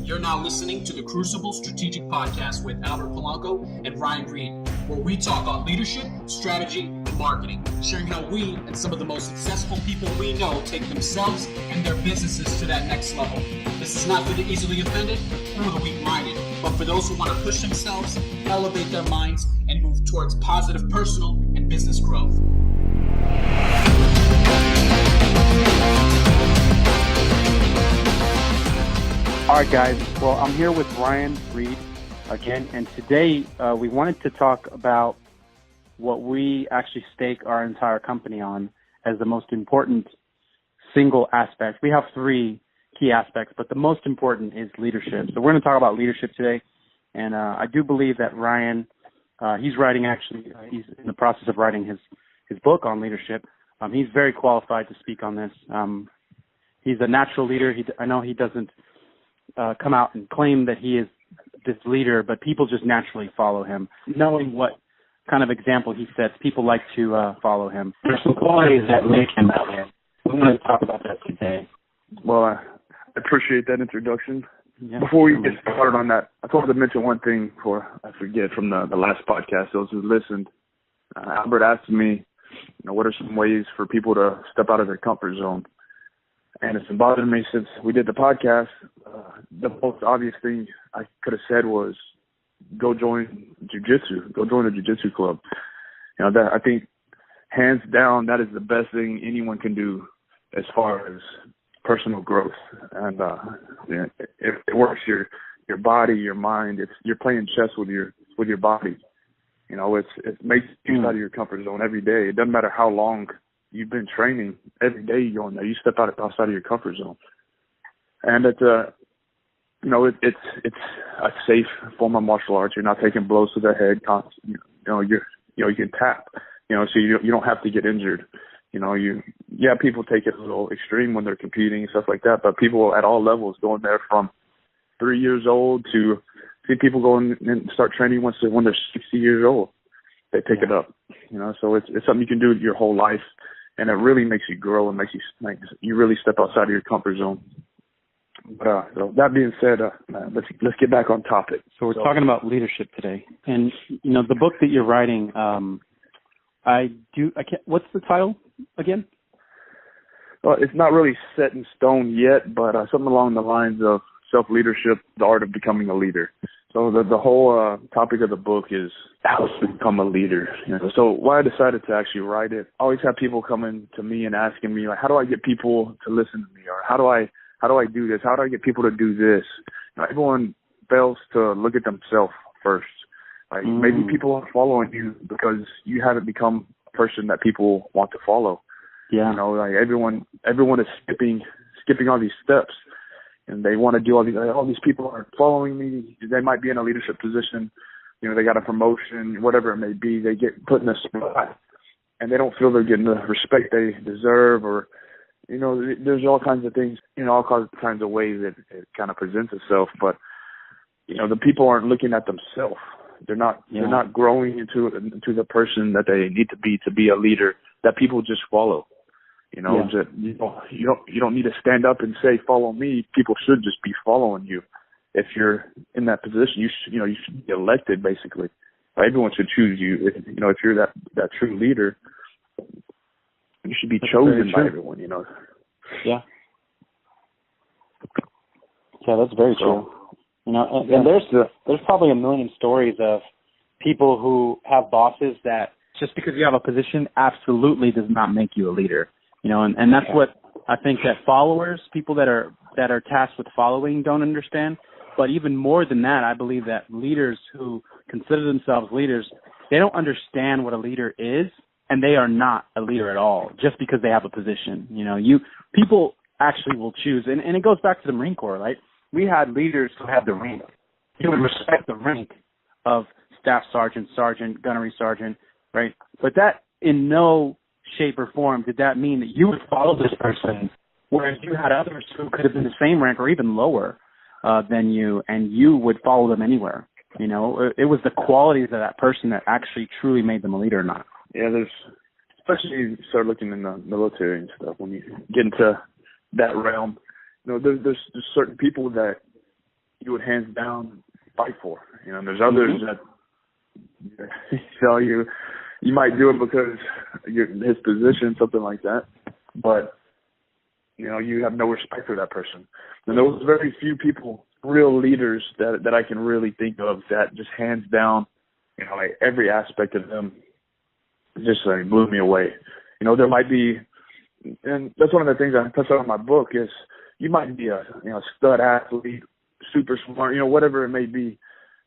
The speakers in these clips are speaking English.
You're now listening to the Crucible Strategic Podcast with Albert Polanco and Ryan Reed, where we talk on leadership, strategy, and marketing, sharing how we and some of the most successful people we know take themselves and their businesses to that next level. This is not for the easily offended or the weak-minded, but for those who want to push themselves, elevate their minds, and move towards positive personal and business growth. All right, guys. Well, I'm here with Ryan Reed again, and today we wanted to talk about what we actually stake our entire company on as the most important single aspect. We have three key aspects, but the most important is leadership. So we're going to talk about leadership today, and I do believe that Ryan, he's in the process of writing his book on leadership. He's very qualified to speak on this. He's a natural leader. I know he doesn't come out and claim that he is this leader, but people just naturally follow him. Knowing what kind of example he sets, people like to follow him. There's some qualities that make him that way. We want to talk about that today. Well, I appreciate that introduction. Yeah, before we get started on that, I wanted to mention one thing before I forget from the last podcast. Those who listened, Albert asked me, what are some ways for people to step out of their comfort zone? And it's been bothering me since we did the podcast. The most obvious thing I could have said was, go join jiu-jitsu. Go join a jiu-jitsu club. That I think, hands down, that is the best thing anyone can do as far as personal growth. And it works your body, your mind. You're playing chess with your body. It makes you out of your comfort zone every day. It doesn't matter how long you've been training. Every day you go in there, you step outside of your comfort zone, and it's a safe form of martial arts. You're not taking blows to the head. You can tap. So you don't have to get injured. People take it a little extreme when they're competing and stuff like that, but people at all levels going there from 3 years old to see people go in and start training when they're 60 years old. They pick it up. So it's something you can do your whole life. And it really makes you grow and makes you really step outside of your comfort zone. But so that being said, let's get back on topic. So we're talking about leadership today, and the book that you're writing. What's the title again? Well, it's not really set in stone yet, but something along the lines of self-leadership, the art of becoming a leader. So the whole topic of the book is how to become a leader. So why I decided to actually write it, I always have people coming to me and asking me, like, how do I get people to listen to me? Or how do I do this? How do I get people to do this? Everyone fails to look at themselves first. Like maybe people are following you because you haven't become a person that people want to follow. Yeah. Everyone is skipping all these steps. And they want to do all these people are following me. They might be in a leadership position. They got a promotion, whatever it may be. They get put in a spot, and they don't feel they're getting the respect they deserve. Or, there's all kinds of things, all kinds of ways that it kind of presents itself. But, the people aren't looking at themselves. They're not growing into the person that they need to be a leader that people just follow. You don't need to stand up and say, follow me. People should just be following you. If you're in that position, you should be elected, basically. Everyone should choose you. If you're that true leader, you should be chosen by everyone, Yeah. Yeah, that's very true. And there's probably a million stories of people who have bosses that just because you have a position absolutely does not make you a leader. And that's what I think that followers, people that are tasked with following, don't understand. But even more than that, I believe that leaders who consider themselves leaders, they don't understand what a leader is, and they are not a leader at all just because they have a position. People actually will choose, and it goes back to the Marine Corps, right? We had leaders who had the rank. You would respect the rank of staff sergeant, gunnery sergeant, right? But that in no shape or form did that mean that you would follow this person, whereas you had others who could have been the same rank or even lower than you, and you would follow them anywhere. It was the qualities of that person that actually truly made them a leader or not. Yeah, especially you start looking in the military and stuff, when you get into that realm, there's certain people that you would hands down fight for. You know, and there's others that tell you might do it because you're in his position, something like that, but you know, you have no respect for that person. And those very few people, real leaders that I can really think of that just hands down, you know, like every aspect of them just blew me away. You know, there might be, and that's one of the things I touched on in my book is you might be a stud athlete, super smart, you know, whatever it may be,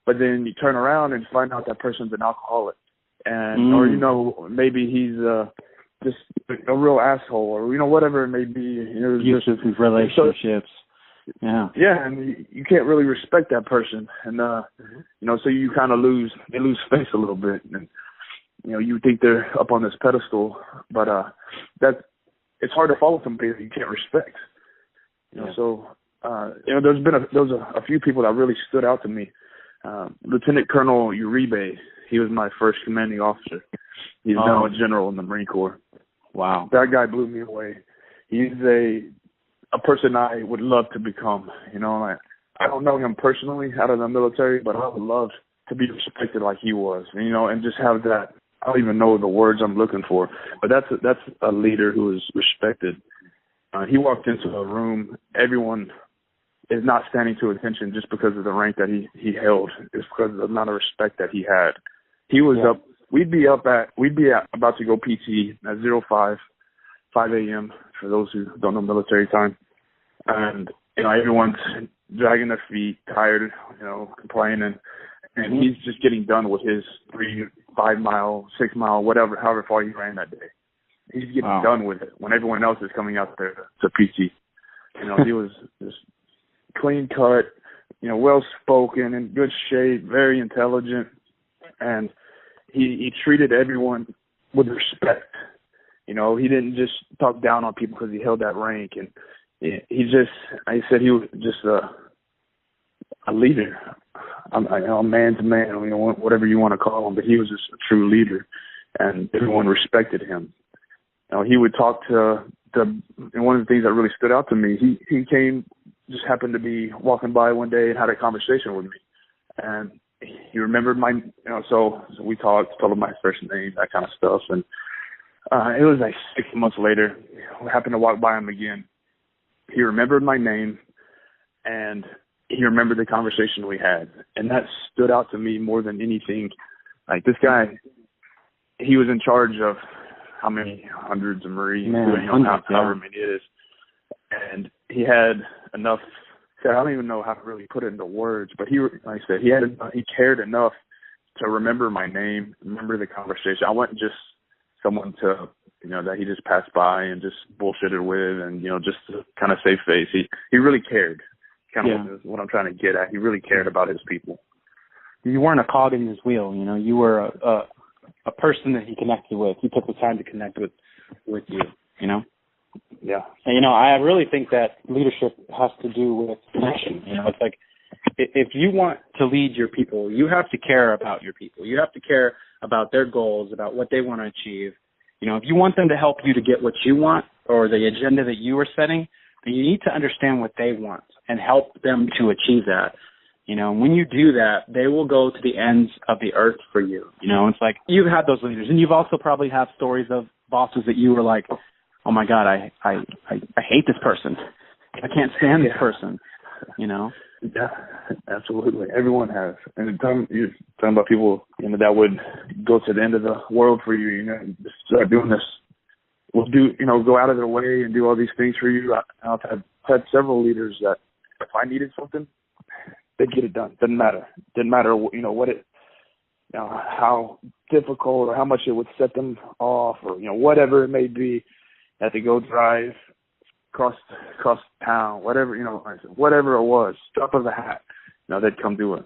but then you turn around and find out that person's an alcoholic, and or you know maybe he's just a real asshole, or you know whatever it may be. You know, uses his relationships. Yeah, and you can't really respect that person, and you know, so you kind of lose face a little bit, and you know, you think they're up on this pedestal, but it's hard to follow somebody that you can't respect. You know, so you know, there was a few people that really stood out to me. Lieutenant Colonel Uribe, he was my first commanding officer. He's now a general in the Marine Corps. Wow, that guy blew me away. He's a person I would love to become. You know, I don't know him personally out of the military, but I would love to be respected like he was. You know, and just have that. I don't even know the words I'm looking for, but that's a leader who is respected. He walked into a room, everyone is not standing to attention just because of the rank that he held. It's because of the amount of respect that he had. He was up. We'd be about to go PT at 5 a.m. for those who don't know military time, and you know everyone's dragging their feet, tired, you know, complaining. And he's just getting done with his 3, 5 mile, 6 mile, whatever, however far he ran that day. He's getting done with it when everyone else is coming out there to PT. You know, he was just clean cut, you know, well spoken, in good shape, very intelligent, and he treated everyone with respect. You know, he didn't just talk down on people because he held that rank, and he just, I said he was just a leader. A man to man, you know, whatever you want to call him, but he was just a true leader, and everyone respected him. You know, he would talk to and one of the things that really stood out to me, he just happened to be walking by one day and had a conversation with me, and he remembered so we talked, told him my first name, that kind of stuff, and it was like 6 months later, I happened to walk by him again. He remembered my name, and he remembered the conversation we had, and that stood out to me more than anything. Like, this guy, he was in charge of how many hundreds of Marines, however many it is, and he had enough. I don't even know how to really put it into words, but he, like I said, he cared enough to remember my name, remember the conversation. I wasn't just someone to, you know, that he just passed by and just bullshitted with, and you know, just to kind of save face. He really cared. Kind of what I'm trying to get at. He really cared about his people. You weren't a cog in his wheel, you know. You were a person that he connected with. He took the time to connect with you, you know. Yeah. And you know, I really think that leadership has to do with connection. You know, it's like if you want to lead your people, you have to care about your people. You have to care about their goals, about what they want to achieve. You know, if you want them to help you to get what you want or the agenda that you are setting, then you need to understand what they want and help them to achieve that. You know, when you do that, they will go to the ends of the earth for you. You know, it's like you've had those leaders, and you've also probably had stories of bosses that you were like, oh my God, I hate this person. I can't stand this person, you know? Yeah, absolutely. Everyone has. And you're talking about people, you know, that would go to the end of the world for you, you know, just start doing this. Go out of their way and do all these things for you. I've had several leaders that if I needed something, they'd get it done. Didn't matter, you know, how difficult or how much it would set them off, or, you know, whatever it may be. Had to go drive across town, whatever, you know, whatever it was, drop of a hat, you know, they'd come do it.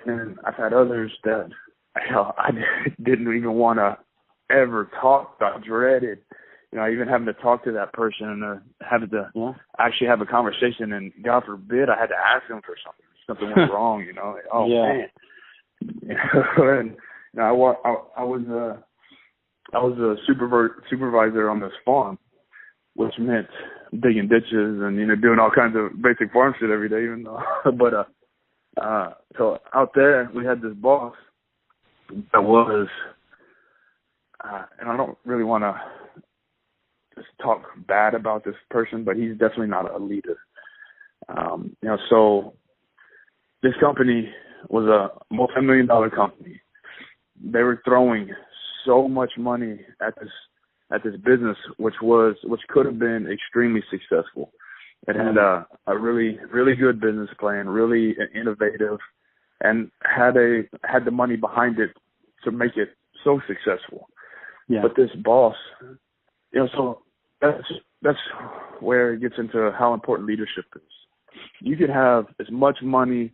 And I've had others that I didn't even want to ever talk. I dreaded, you know, even having to talk to that person and having to actually have a conversation. And God forbid I had to ask them for something. Something went wrong, you know. Like, man. You know, and you know, I was a supervisor on this farm, which meant digging ditches and, you know, doing all kinds of basic farm shit every day, even though. But So out there, we had this boss that was, and I don't really want to just talk bad about this person, but he's definitely not a leader. So this company was a multi-million-dollar company. They were throwing so much money at this business, which could have been extremely successful. It had a really, really good business plan, really innovative, and had the money behind it to make it so successful. Yeah. But this boss, so that's where it gets into how important leadership is. You could have as much money,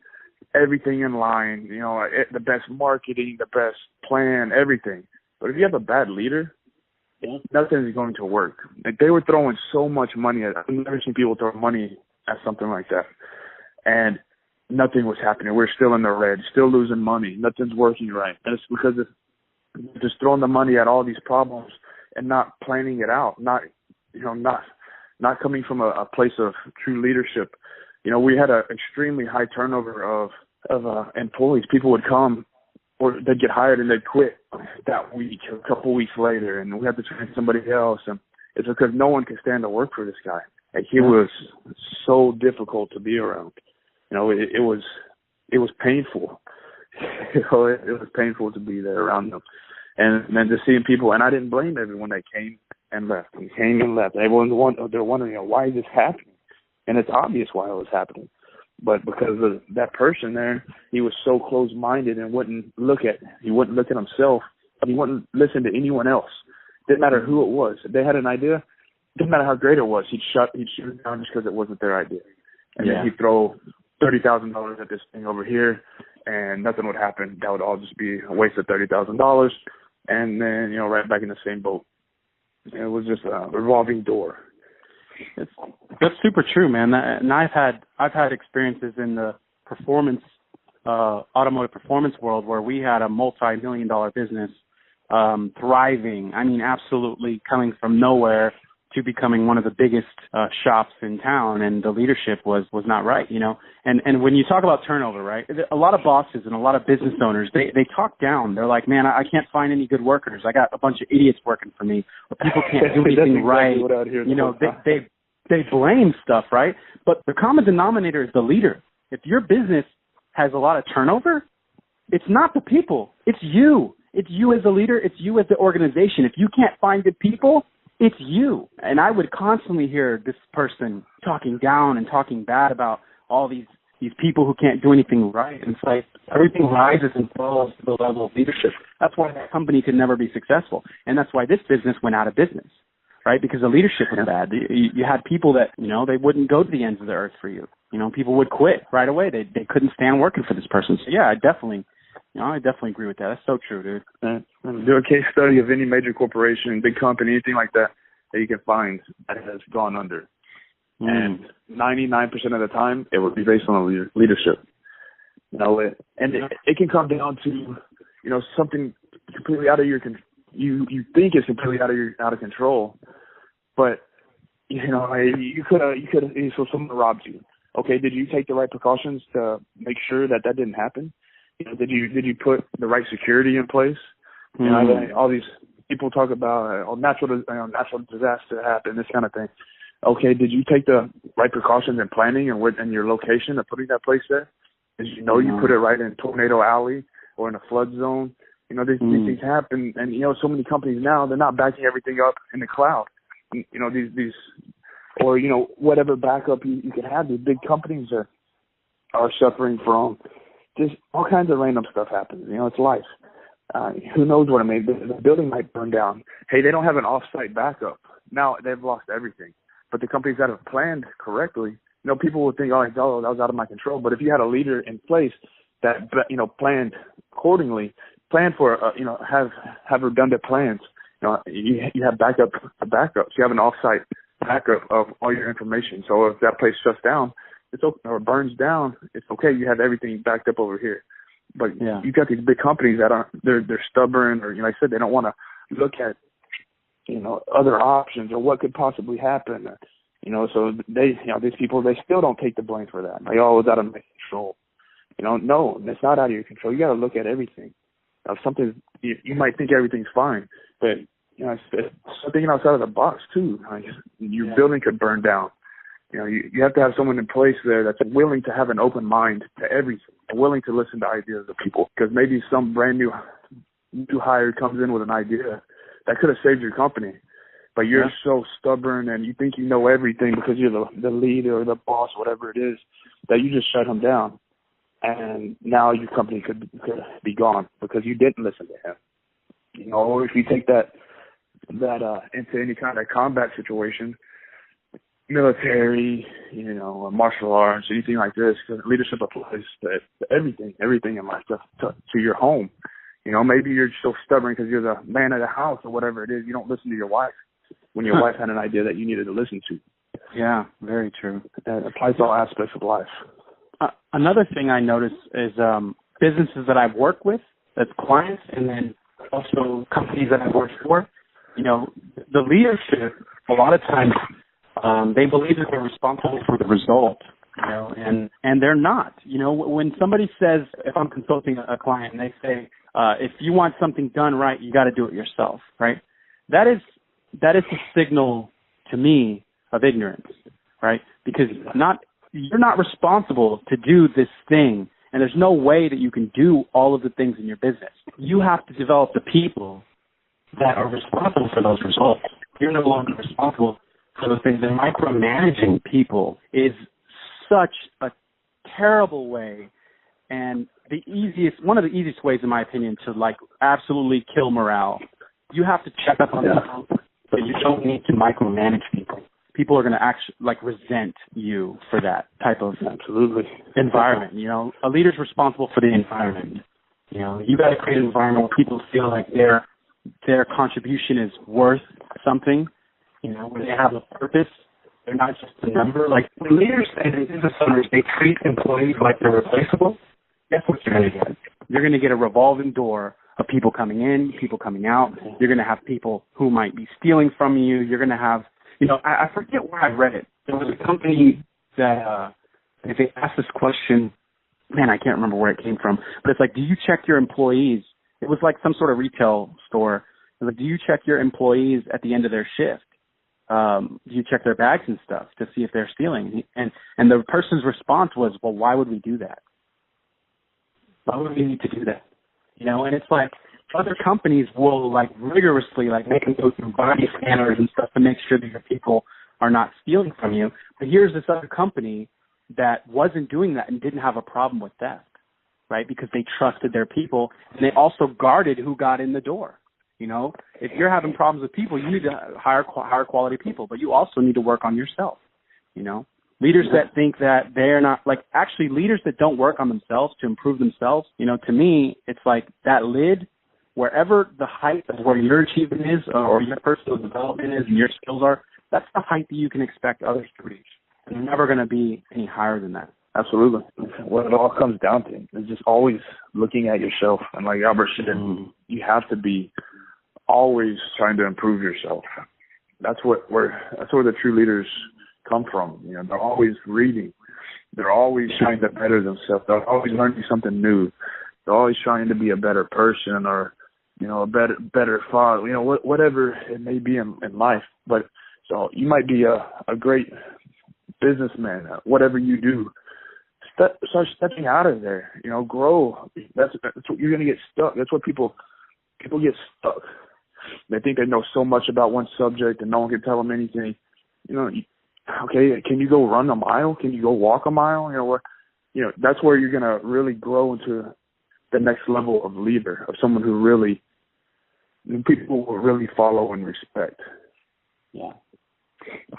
everything in line, the best marketing, the best plan, everything. But if you have a bad leader, nothing is going to work. Like, they were throwing so much money at it. I've never seen people throw money at something like that. And nothing was happening. We're still in the red, still losing money. Nothing's working right. And it's because of just throwing the money at all these problems and not planning it out, not coming from a place of true leadership. We had an extremely high turnover of employees. People would come, or they'd get hired and they'd quit that week or a couple weeks later, and we had to train somebody else. And it's because no one could stand to work for this guy. Like, he was so difficult to be around. It was painful. It was painful to be there around them. And then just seeing people, and I didn't blame everyone that came and left. And came and left. They're wondering, why is this happening? And it's obvious why it was happening. But because of that person there, he was so close-minded and wouldn't look at himself. He wouldn't listen to anyone else. Didn't matter who it was. If they had an idea, didn't matter how great it was, he'd shoot it down just because it wasn't their idea. And then he'd throw $30,000 at this thing over here, and nothing would happen. That would all just be a waste of $30,000. And then, right back in the same boat. It was just a revolving door. That's super true, man. And I've had experiences in the automotive performance world where we had a multi-million-dollar business thriving. I mean, absolutely coming from nowhere to becoming one of the biggest shops in town, and the leadership was not right, And when you talk about turnover, right, a lot of bosses and a lot of business owners, they talk down. They're like, man, I can't find any good workers. I got a bunch of idiots working for me, or people can't do anything right. They blame stuff, right? But the common denominator is the leader. If your business has a lot of turnover, it's not the people. It's you. It's you as a leader. It's you as the organization. If you can't find good people, it's you. And I would constantly hear this person talking down and talking bad about all these people who can't do anything right. And it's like everything rises and falls to the level of leadership. That's why that company could never be successful. And that's why this business went out of business, right? Because the leadership was bad. You had people that, they wouldn't go to the ends of the earth for you. People would quit right away. They couldn't stand working for this person. So, yeah, I definitely agree with that. That's so true, dude. Do a case study of any major corporation, big company, anything like that you can find that has gone under. And 99% of the time, it would be based on leadership. It can come down to, something completely out of your control. You think it's completely out of control, but you could so someone robbed you. Okay, did you take the right precautions to make sure that didn't happen? Did you put the right security in place? All these people talk about natural disaster happen, this kind of thing. Okay, did you take the right precautions in planning and your location of putting that place there? Did you put it right in Tornado Alley or in a flood zone? These things happen, and so many companies now, they're not backing everything up in the cloud. These or whatever backup you can have. These big companies are suffering from just all kinds of random stuff happens. It's life. Who knows what it may be? The building might burn down. Hey, they don't have an off-site backup. Now they've lost everything. But the companies that have planned correctly, people would think, that was out of my control. But if you had a leader in place that planned accordingly, plan for have redundant plans. You have backups. You have an off-site backup of all your information. So if that place shuts down, it's okay, or burns down, it's okay. You have everything backed up over here. But you've got these big companies that they're stubborn, or like I said, they don't want to look at other options or what could possibly happen. So these people, they still don't take the blame for that. Like, it was out of my control. No, that's not out of your control. You got to look at everything. Something you might think everything's fine, but it's thinking outside of the box too. Like, your building could burn down. You have to have someone in place there that's willing to have an open mind to everything, willing to listen to ideas of people. Because maybe some brand new hire comes in with an idea that could have saved your company, but you're so stubborn and you think you know everything because you're the leader or the boss, whatever it is, that you just shut him down. And now your company could be gone because you didn't listen to him. Or if you take that into any kind of combat situation, military, martial arts, anything like this, because leadership applies to everything in life, to your home. Maybe you're so stubborn because you're the man of the house or whatever it is. You don't listen to your wife when your wife had an idea that you needed to listen to. Yeah, very true. It applies to all aspects of life. Another thing I notice is businesses that I've worked with, that's clients, and then also companies that I've worked for, the leadership, a lot of times, they believe that they're responsible for the result, and they're not. When somebody says, if I'm consulting a client and they say, if you want something done right, you got to do it yourself, right? That is a signal to me of ignorance, right? Because you're not responsible to do this thing, and there's no way that you can do all of the things in your business. You have to develop the people that are responsible for those results. You're no longer responsible for those things. And micromanaging people is such a terrible way, and one of the easiest ways, in my opinion, to absolutely kill morale. You have to check up on people, but you don't need to micromanage people. People are going to actually resent you for that type of environment. A leader's responsible for the environment. You got to create an environment where people feel like their contribution is worth something. Where they have a purpose. They're not just a number. Like when leaders and business owners, they treat employees like they're replaceable. Guess what you're going to get? You're going to get a revolving door of people coming in, people coming out. You're going to have people who might be stealing from you. You're going to have I forget where I read it. There was a company that they asked this question. Man, I can't remember where it came from. But it's like, do you check your employees? It was like some sort of retail store. It was like, do you check your employees at the end of their shift? Do you check their bags and stuff to see if they're stealing? And the person's response was, well, why would we do that? Why would we need to do that? And it's like, other companies will rigorously make them go through body scanners and stuff to make sure that your people are not stealing from you. But here's this other company that wasn't doing that and didn't have a problem with theft, right? Because they trusted their people, and they also guarded who got in the door. If you're having problems with people, you need to hire quality people, but you also need to work on yourself. Leaders that think that they're not actually leaders that don't work on themselves to improve themselves. To me, it's like that lid. Wherever the height of where your achievement is or your personal development is and your skills are, that's the height that you can expect others to reach. And they're never going to be any higher than that. Absolutely. What it all comes down to is just always looking at yourself. And like Albert said, you have to be always trying to improve yourself. That's where the true leaders come from. They're always reading. They're always trying to better themselves. They're always learning something new. They're always trying to be a better person or a better father, whatever it may be in life. But so you might be a great businessman, whatever you do, start stepping out of there, grow. That's what you're going to get stuck. That's what people get stuck. They think they know so much about one subject and no one can tell them anything. Okay, can you go run a mile? Can you go walk a mile? That's where you're going to really grow into the next level of leader, of someone who really people will really follow and respect. Yeah.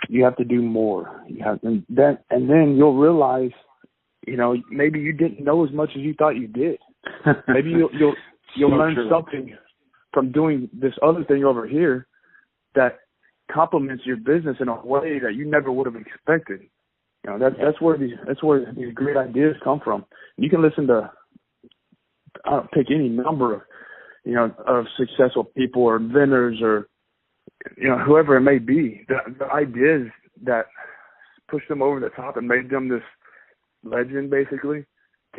You have to do more. And then you'll realize, maybe you didn't know as much as you thought you did. Maybe you'll learn something from doing this other thing over here that complements your business in a way that you never would have expected. That's where these great ideas come from. You can listen to, I don't pick any number of, of successful people or inventors or, whoever it may be. The ideas that pushed them over the top and made them this legend basically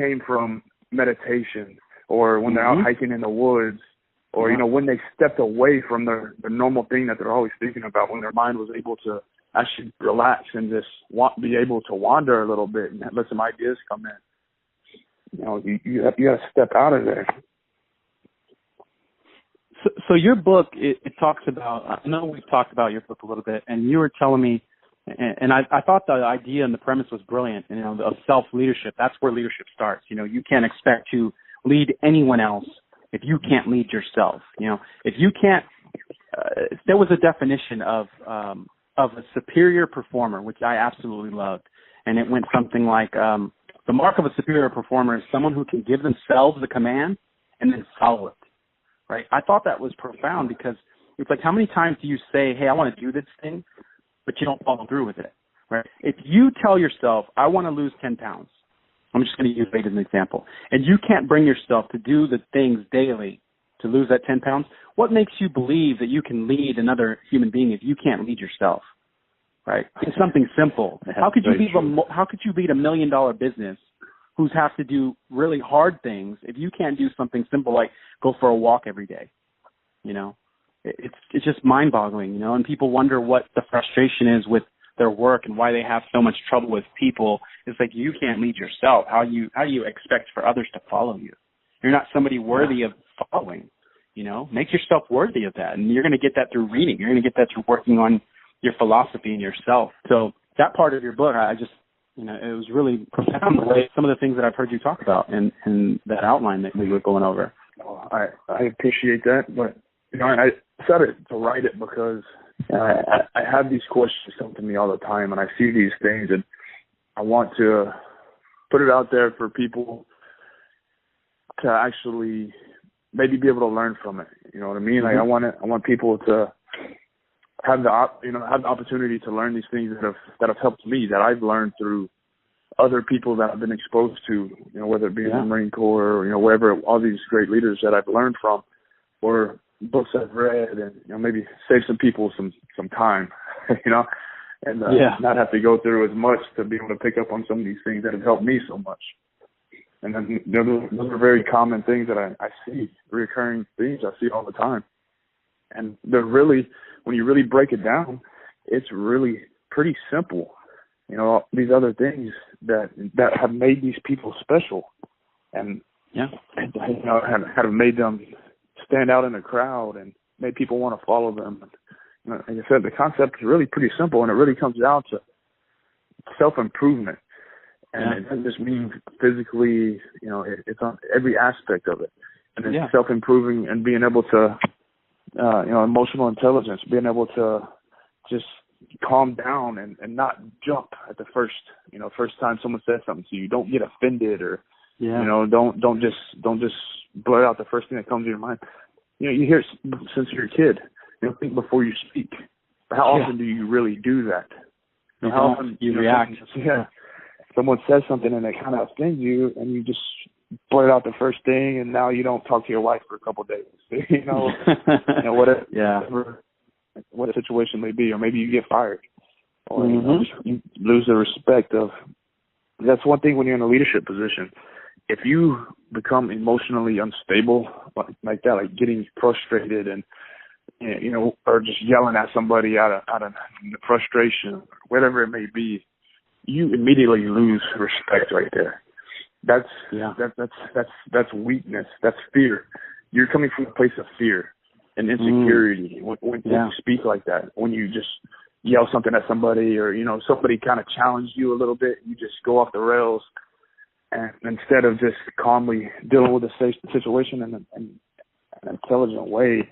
came from meditation, or when they're out hiking in the woods, or, you know, when they stepped away from their normal thing that they're always thinking about, when their mind was able to actually relax and just be able to wander a little bit and let some ideas come in. You know, you got to step out of there. So your book, it talks about, I know we've talked about your book a little bit, and you were telling me, and I thought the idea and the premise was brilliant, you know, of self-leadership. That's where leadership starts. You know, you can't expect to lead anyone else if you can't lead yourself. You know, if you can't, there was a definition of a superior performer, which I absolutely loved. And it went something like, the mark of a superior performer is someone who can give themselves the command and then follow it. Right? I thought that was profound, because it's like, how many times do you say, hey, I want to do this thing, but you don't follow through with it, right? If you tell yourself, I want to lose 10 pounds, I'm just going to use weight as an example, and you can't bring yourself to do the things daily to lose that 10 pounds, what makes you believe that you can lead another human being if you can't lead yourself, right? It's something simple. How could you lead $1 million business who's have to do really hard things if you can't do something simple like go for a walk every day? You know, it's just mind-boggling, you know, and people wonder what the frustration is with their work and why they have so much trouble with people. It's like, you can't lead yourself. How do you expect for others to follow you? You're not somebody worthy of following, you know. Make yourself worthy of that, and you're going to get that through reading. You're going to get that through working on your philosophy and yourself. So that part of your book, I just, you know, it was really profound, the way some of the things that I've heard you talk about and that outline that we were going over. I appreciate that, but, you know, I decided to write it because I have these questions come to me all the time, and I see these things, and I want to put it out there for people to actually maybe be able to learn from it. You know what I mean? Like, I want people to have the opportunity to learn these things that have helped me, that I've learned through other people that I've been exposed to, you know, whether it be in the Marine Corps or, you know, wherever, all these great leaders that I've learned from, or books I've read, and, you know, maybe save some people some time, you know, and not have to go through as much to be able to pick up on some of these things that have helped me so much. And then those are very common things that I see, recurring themes I see all the time. And they're really, when you really break it down, it's really pretty simple. You know, these other things that have made these people special, and you know, have made them stand out in a crowd and made people want to follow them. And, you know, like I said, the concept is really pretty simple, and it really comes down to self-improvement. And it doesn't just mean physically, you know, it's on every aspect of it. And it's self-improving and being able to, you know, emotional intelligence, being able to just calm down and not jump at the first time someone says something to you. Don't get offended, or, you know, don't just blurt out the first thing that comes to your mind. You know, you hear it since you're a kid. You know, think before you speak. How often do you really do that? You know, how often you react? Someone says something and it kind of offends you, and you just blurt out the first thing, and now you don't talk to your wife for a couple of days. You know, whatever, what a situation may be, or maybe you get fired, or you know, you lose the respect of. That's one thing when you're in a leadership position. If you become emotionally unstable like that, like getting frustrated and, you know, or just yelling at somebody out of frustration, whatever it may be, you immediately lose respect right there. That's weakness. That's fear. You're coming from a place of fear and insecurity when you speak like that. When you just yell something at somebody, or, you know, somebody kind of challenged you a little bit, you just go off the rails, and instead of just calmly dealing with the situation in an intelligent way,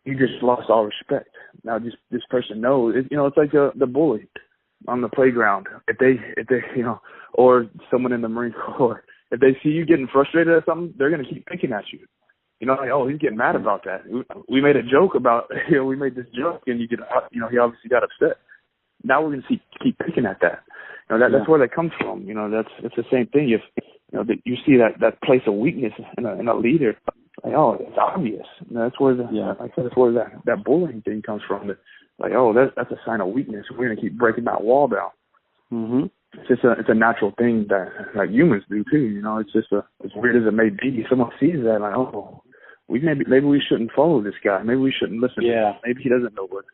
you just lost all respect. Now this person knows, you know, it's like the bully on the playground. If they, you know, or someone in the Marine Corps, if they see you getting frustrated at something, they're going to keep picking at you. You know, like, oh, he's getting mad about that. We made a joke about, you know, we made this joke, and you know, he obviously got upset. Now we're going to keep picking at that. You know, that's where that comes from. You know, it's the same thing. If, you know, you see that place of weakness in a leader, like, oh, it's obvious. You know, that's where that's where that bullying thing comes from. Like, oh, that's a sign of weakness. We're going to keep breaking that wall down. it's a natural thing that humans do too. You know, it's just as weird as it may be. Someone sees that, like, oh, maybe we shouldn't follow this guy. Maybe we shouldn't listen. Yeah. To him. Maybe he doesn't know what.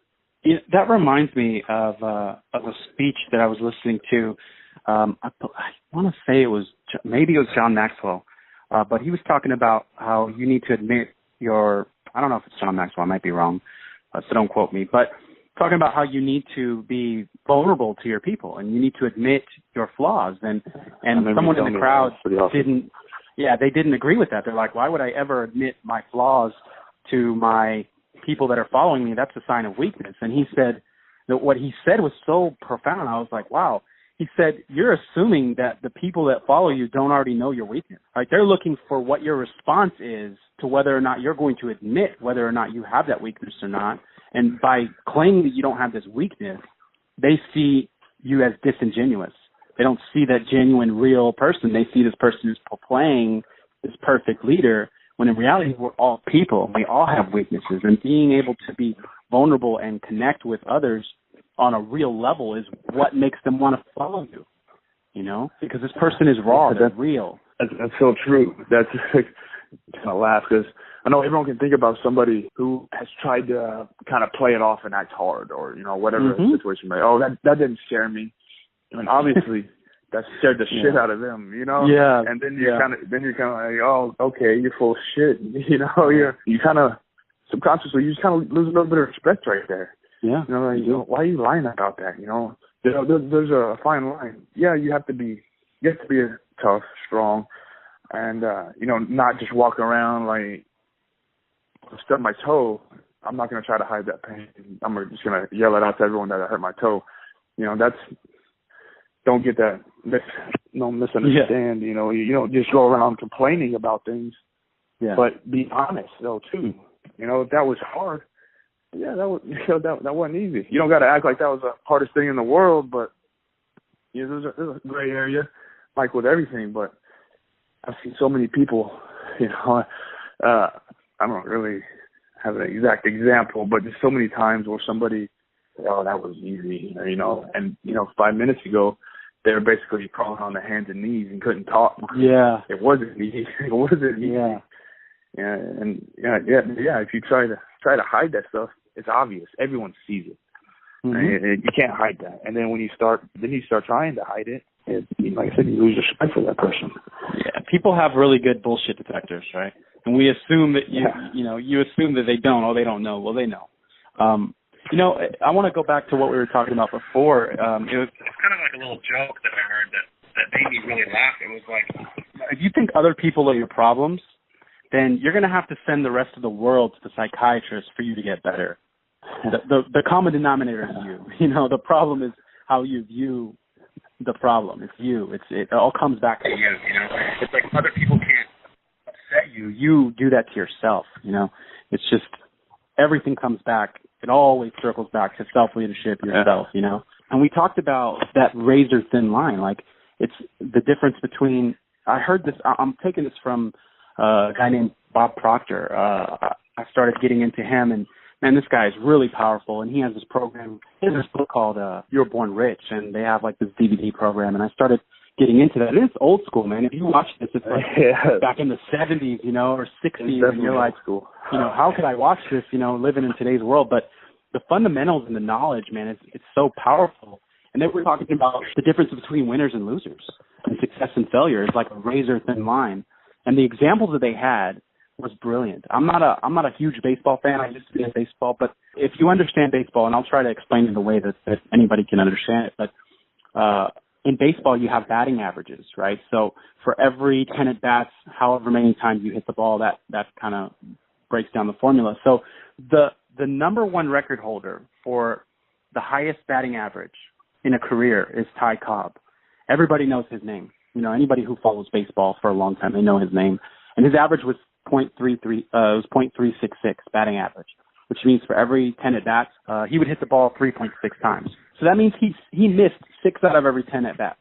Yeah, that reminds me of a speech that I was listening to. I want to say it was John Maxwell, but he was talking about how you need to admit I don't know if it's John Maxwell, I might be wrong, so don't quote me, but talking about how you need to be vulnerable to your people and you need to admit your flaws. And someone in the crowd didn't agree with that. They're like, why would I ever admit my flaws to my people that are following me? That's a sign of weakness. And he said that what he said was so profound. I was like, wow. He said, you're assuming that the people that follow you don't already know your weakness. Right? They're looking for what your response is to whether or not you're going to admit whether or not you have that weakness or not. And by claiming that you don't have this weakness, they see you as disingenuous. They don't see that genuine, real person. They see this person who's playing this perfect leader, when in reality, we're all people. We all have weaknesses. And being able to be vulnerable and connect with others on a real level is what makes them want to follow you, you know, because this person is raw, they're real. That's so true. That's kind of laugh because I know everyone can think about somebody who has tried to kind of play it off and act hard or, you know, whatever situation may. Oh, that didn't scare me. I mean, obviously that scared the shit out of them, you know? Yeah. And then you're kind of like, oh, okay, you're full of shit. You know, you kind of subconsciously, you just kind of lose a little bit of respect right there. Yeah. You know, like, why are you lying about that? You know, there's a fine line. Yeah, you have to be tough, strong, and you know, not just walk around like stub my toe. I'm not gonna try to hide that pain. I'm just gonna yell it out to everyone that I hurt my toe. You know, don't get that. Don't misunderstand. Yeah. You know, you don't just go around complaining about things. Yeah. But be honest though too. You know, if that was hard. Yeah, that wasn't easy. You don't got to act like that was the hardest thing in the world, but you know, there's a gray area, like with everything. But I've seen so many people, you know, I don't really have an exact example, but there's so many times where somebody, oh, that was easy, you know, and you know, 5 minutes ago they were basically crawling on their hands and knees and couldn't talk. Yeah, it wasn't easy. It wasn't easy. Yeah, and if you try to hide that stuff, it's obvious. Everyone sees it. You can't hide that. And then when you start trying to hide it, like I said, you lose respect for that person. Yeah, people have really good bullshit detectors, right? And we assume that you assume that they don't. Oh, they don't know. Well, they know. You know, I want to go back to what we were talking about before. It was kind of like a little joke that I heard that made me really laugh. It was like, if you think other people are your problems, then you're going to have to send the rest of the world to the psychiatrist for you to get better. The common denominator is you. You know, the problem is how you view the problem. It's you. It all comes back to you. You know, it's like other people can't upset you. You do that to yourself. You know, it's just everything comes back. It always circles back to self-leadership, yourself. You know, and we talked about that razor-thin line. Like, it's the difference between. I heard this. I'm taking this from a guy named Bob Proctor. I started getting into him, and man, this guy is really powerful, and he has this program. He has this book called You Were Born Rich, and they have like this DVD program, and I started getting into that. And it's old school, man. If you watch this, it's like back in the 70s, you know, or 60s, and you're like, you know, how could I watch this, you know, living in today's world? But the fundamentals and the knowledge, man, it's so powerful. And then we're talking about the difference between winners and losers, and success and failure is like a razor-thin line. And the examples that they had was brilliant. I'm not a huge baseball fan. I used to be in baseball, but if you understand baseball, and I'll try to explain it in a way that anybody can understand it, but in baseball you have batting averages, right? So for every 10 at bats, however many times you hit the ball, that kind of breaks down the formula. So the number one record holder for the highest batting average in a career is Ty Cobb. Everybody knows his name. You know, anybody who follows baseball for a long time, they know his name. And his average was .366 batting average, which means for every 10 at bats, he would hit the ball 3.6 times. So that means he missed 6 out of every 10 at bats,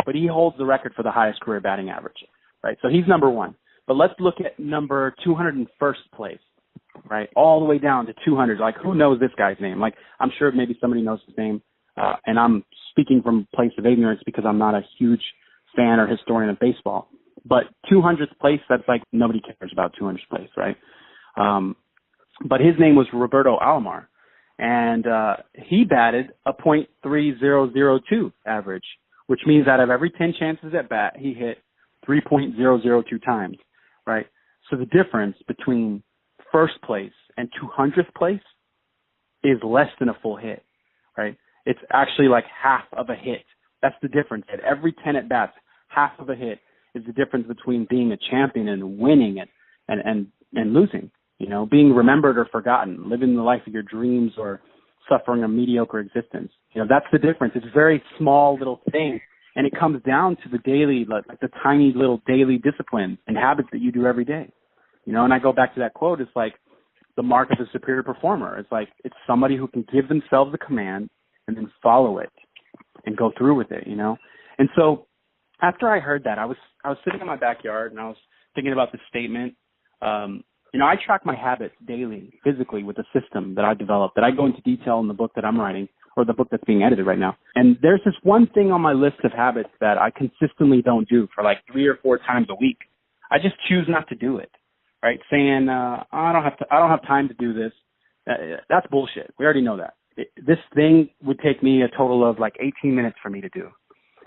but he holds the record for the highest career batting average, right? So he's number one. But let's look at number 201st place, right? All the way down to 200. Like, who knows this guy's name? Like, I'm sure maybe somebody knows his name. and I'm speaking from a place of ignorance because I'm not a huge fan or historian of baseball. But 200th place, that's like nobody cares about 200th place, right? But his name was Roberto Alomar, and he batted a .3002 average, which means out of every 10 chances at bat, he hit 3.002 times, right? So the difference between first place and 200th place is less than a full hit, right? It's actually like half of a hit. That's the difference. At every 10 at bats, half of a hit is the difference between being a champion and winning it and losing, you know, being remembered or forgotten, living the life of your dreams or suffering a mediocre existence. You know, that's the difference. It's a very small little thing. And it comes down to the daily, like the tiny little daily disciplines and habits that you do every day. You know, and I go back to that quote. It's like the mark of a superior performer. It's like it's somebody who can give themselves a command and then follow it and go through with it, you know. And so after I heard that, I was sitting in my backyard and I was thinking about the statement. You know, I track my habits daily, physically, with a system that I developed that I go into detail in the book that I'm writing, or the book that's being edited right now. And there's this one thing on my list of habits that I consistently don't do for like 3 or 4 times a week. I just choose not to do it, right? Saying, I don't have time to do this. That's bullshit. We already know that. This thing would take me a total of like 18 minutes for me to do,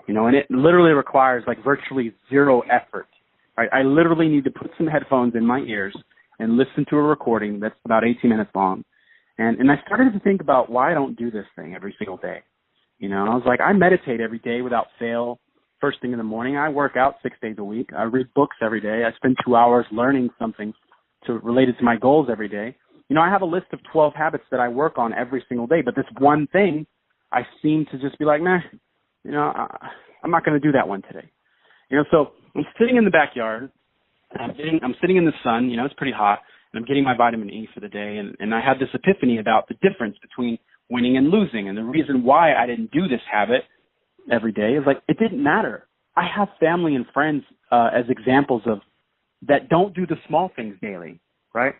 you know, and it literally requires like virtually zero effort, right? I literally need to put some headphones in my ears and listen to a recording that's about 18 minutes long. And I started to think about why I don't do this thing every single day. You know, I was like, I meditate every day without fail, first thing in the morning. I work out 6 days a week. I read books every day. I spend 2 hours learning something related to my goals every day. You know, I have a list of 12 habits that I work on every single day, but this one thing, I seem to just be like, nah, you know, I'm not going to do that one today. You know, so I'm sitting in the backyard. I'm sitting in the sun. You know, it's pretty hot. And I'm getting my vitamin E for the day, and I had this epiphany about the difference between winning and losing. And the reason why I didn't do this habit every day is like, it didn't matter. I have family and friends as examples of that don't do the small things daily, right?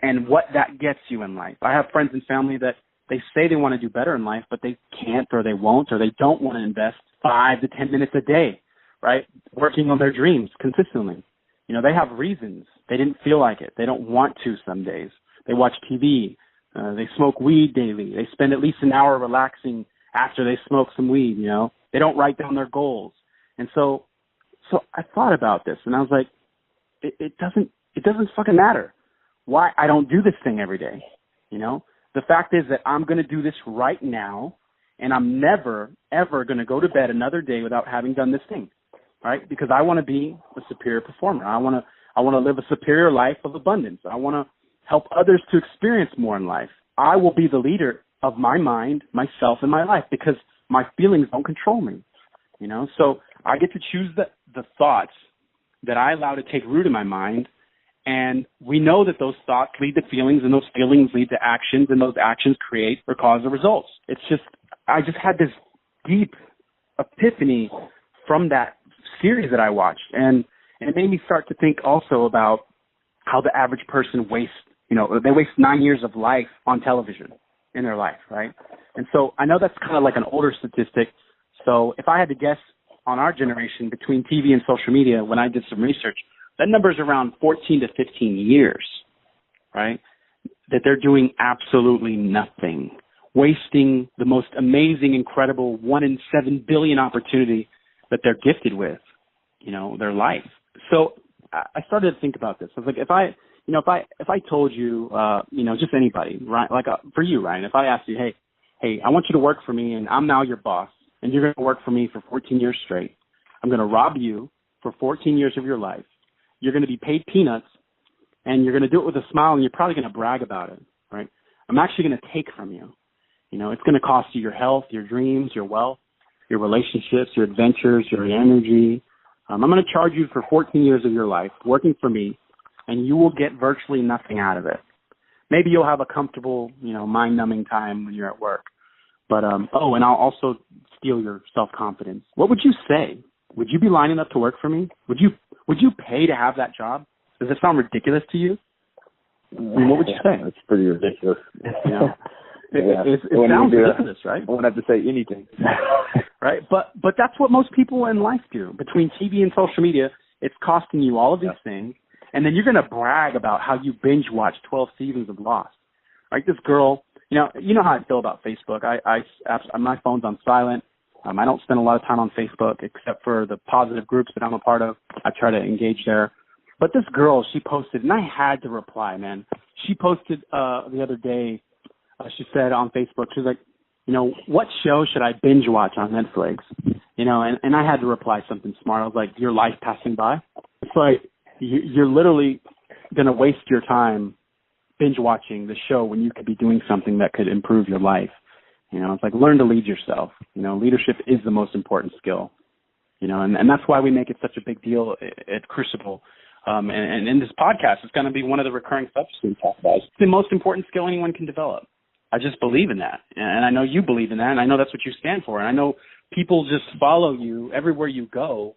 And what that gets you in life. I have friends and family that they say they want to do better in life, but they can't or they won't or they don't want to invest 5 to 10 minutes a day, right, working on their dreams consistently. You know, they have reasons. They didn't feel like it. They don't want to some days. They watch TV. They smoke weed daily. They spend at least an hour relaxing after they smoke some weed, you know. They don't write down their goals. And so I thought about this, and I was like, it doesn't fucking matter why I don't do this thing every day, you know. The fact is that I'm going to do this right now, and I'm never, ever going to go to bed another day without having done this thing. Right? Because I want to be a superior performer. I want to live a superior life of abundance. I want to help others to experience more in life. I will be the leader of my mind, myself, and my life because my feelings don't control me. You know, so I get to choose the thoughts that I allow to take root in my mind, and we know that those thoughts lead to feelings, and those feelings lead to actions, and those actions create or cause the results. It's just I just had this deep epiphany from that series that I watched, and it made me start to think also about how the average person wastes, you know, they waste 9 years of life on television in their life, right? And so I know that's kind of like an older statistic. So if I had to guess on our generation between TV and social media, when I did some research, that number is around 14 to 15 years, right? That they're doing absolutely nothing, wasting the most amazing, incredible 1 in 7 billion opportunity that they're gifted with, you know, their life. So I started to think about this. I was like, if I told you, you know, just anybody, right? Like for you, Ryan, if I asked you, hey, I want you to work for me, and I'm now your boss, and you're going to work for me for 14 years straight. I'm going to rob you for 14 years of your life. You're going to be paid peanuts, and you're going to do it with a smile, and you're probably going to brag about it, right? I'm actually going to take from you. You know, it's going to cost you your health, your dreams, your wealth, your relationships, your adventures, your energy. I'm going to charge you for 14 years of your life working for me, and you will get virtually nothing out of it. Maybe you'll have a comfortable, you know, mind-numbing time when you're at work. But, and I'll also steal your self-confidence. What would you say? Would you be lining up to work for me? Would you pay to have that job? Does it sound ridiculous to you? I mean, what would you say? It's pretty ridiculous. Yeah. It sounds ridiculous, right? I won't have to say anything. Right, but that's what most people in life do. Between TV and social media, it's costing you all of these things, and then you're going to brag about how you binge watch 12 seasons of Lost. Like this girl, you know how I feel about Facebook. My phone's on silent. I don't spend a lot of time on Facebook except for the positive groups that I'm a part of. I try to engage there. But this girl, she posted, and I had to reply, man. She posted the other day, she said on Facebook, she was like, what show should I binge watch on Netflix? And I had to reply something smart. I was like, your life passing by? It's like, you're literally going to waste your time binge watching the show when you could be doing something that could improve your life. It's like, learn to lead yourself. Leadership is the most important skill. And that's why we make it such a big deal at Crucible. And in this podcast, it's going to be one of the recurring subjects we talk about. It's the most important skill anyone can develop. I just believe in that. And I know you believe in that. And I know that's what you stand for. And I know people just follow you everywhere you go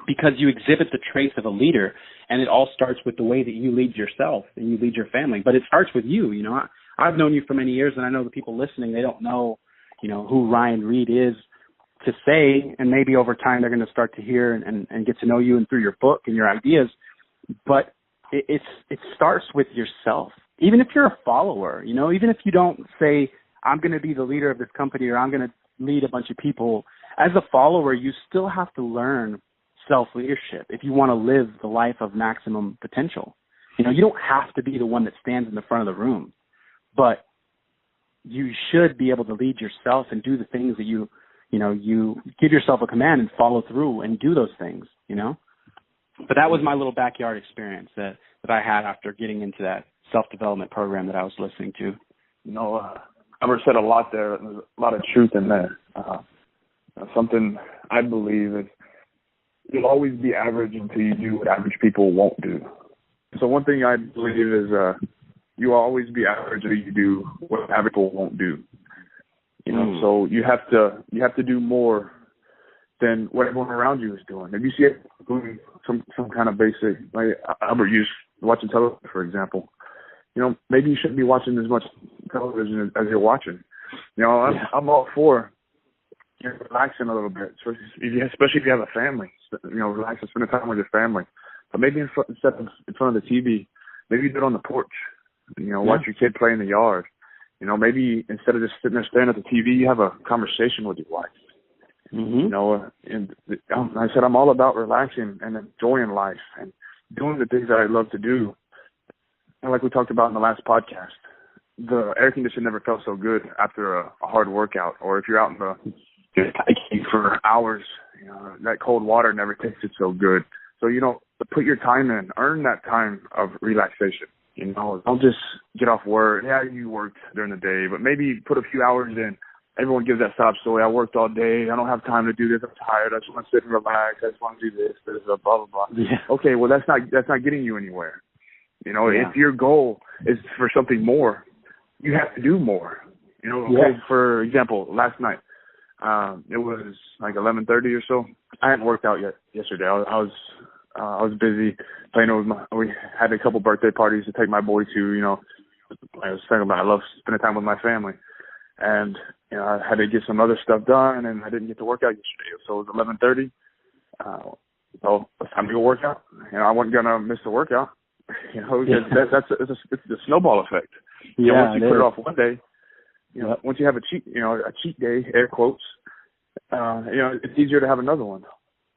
because you exhibit the traits of a leader. And it all starts with the way that you lead yourself and you lead your family. But it starts with you. I've known you for many years, and I know the people listening, they don't know, who Ryan Reed is to say. And maybe over time they're going to start to hear and get to know you and through your book and your ideas. But it starts with yourself. Even if you're a follower, even if you don't say, I'm going to be the leader of this company or I'm going to lead a bunch of people, as a follower, you still have to learn self-leadership if you want to live the life of maximum potential. You don't have to be the one that stands in the front of the room, but you should be able to lead yourself and do the things that you give yourself a command and follow through and do those things, But that was my little backyard experience that I had after getting into that self-development program that I was listening to. Albert said a lot there. There's a lot of truth in there. Something I believe is you'll always be average until you do what average people won't do. So one thing I believe is you will always be average until you do what average people won't do. So you have to do more than what everyone around you is doing. If you see it doing some kind of basic, like Albert used watching television, for example, maybe you shouldn't be watching as much television as you're watching. I'm all for relaxing a little bit, especially if you have a family. Relax and spend time with your family. But maybe instead of in front of the TV, maybe do it on the porch. Watch your kid play in the yard. Maybe instead of just sitting there staring at the TV, you have a conversation with your wife. And I said I'm all about relaxing and enjoying life and doing the things that I love to do. And like we talked about in the last podcast, the air conditioner never felt so good after a hard workout, or if you're out in the hiking for hours, that cold water never tasted so good. So, put your time in, earn that time of relaxation. Don't just get off work. Yeah, you worked during the day, but maybe put a few hours in. Everyone gives that sob story. I worked all day. I don't have time to do this. I'm tired. I just want to sit and relax. I just want to do this, blah, blah, blah. Yeah. Okay, well, that's not getting you anywhere. If your goal is for something more, you have to do more. For example, last night, it was like 11:30 or so. I hadn't worked out yet yesterday. I was busy playing with we had a couple birthday parties to take my boy to, I was saying about I love spending time with my family. And, I had to get some other stuff done and I didn't get to work out yesterday. So it was 11:30. So it's time to go work out. I wasn't going to miss the workout. It's the snowball effect. Once you put it off one day, once you have a cheat day, air quotes, it's easier to have another one.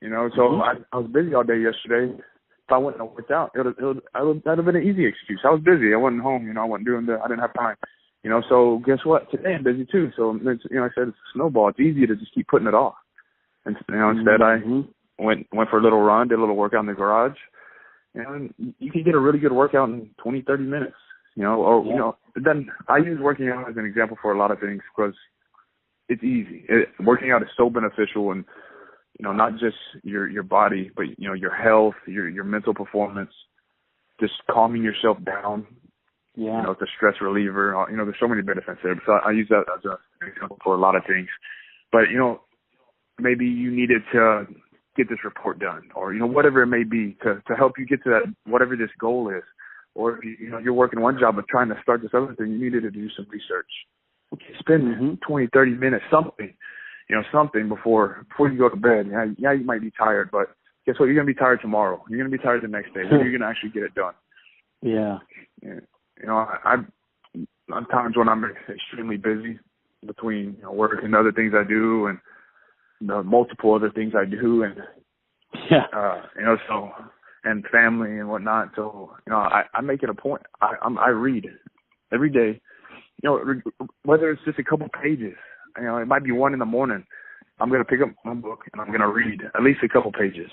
So I was busy all day yesterday. If I wouldn't have worked out, that'd have been an easy excuse. I was busy. I wasn't home. I wasn't doing that. I didn't have time. So guess what? Today I'm busy too. So I said it's a snowball. It's easier to just keep putting it off. And instead I went for a little run, did a little workout in the garage. And you can get a really good workout in 20, 30 minutes. Then I use working out as an example for a lot of things because it's easy. Working out is so beneficial, and not just your body, but your health, your mental performance, just calming yourself down. It's a stress reliever. There's so many benefits there. So I use that as an example for a lot of things. But maybe you needed to get this report done, or whatever it may be to help you get to that whatever this goal is. Or if you're working one job but trying to start this other thing, you needed to do some research. spend 20, 30 minutes, something before you go to bed. Yeah, you might be tired, but guess what? You're going to be tired tomorrow. You're going to be tired the next day. You're going to actually get it done. Yeah. On times when I'm extremely busy between work and other things I do and multiple other things I do and so and family and whatnot. So I make it a point. I read every day. Whether it's just a couple pages. It might be 1 a.m. I'm going to pick up my book and I'm going to read at least a couple pages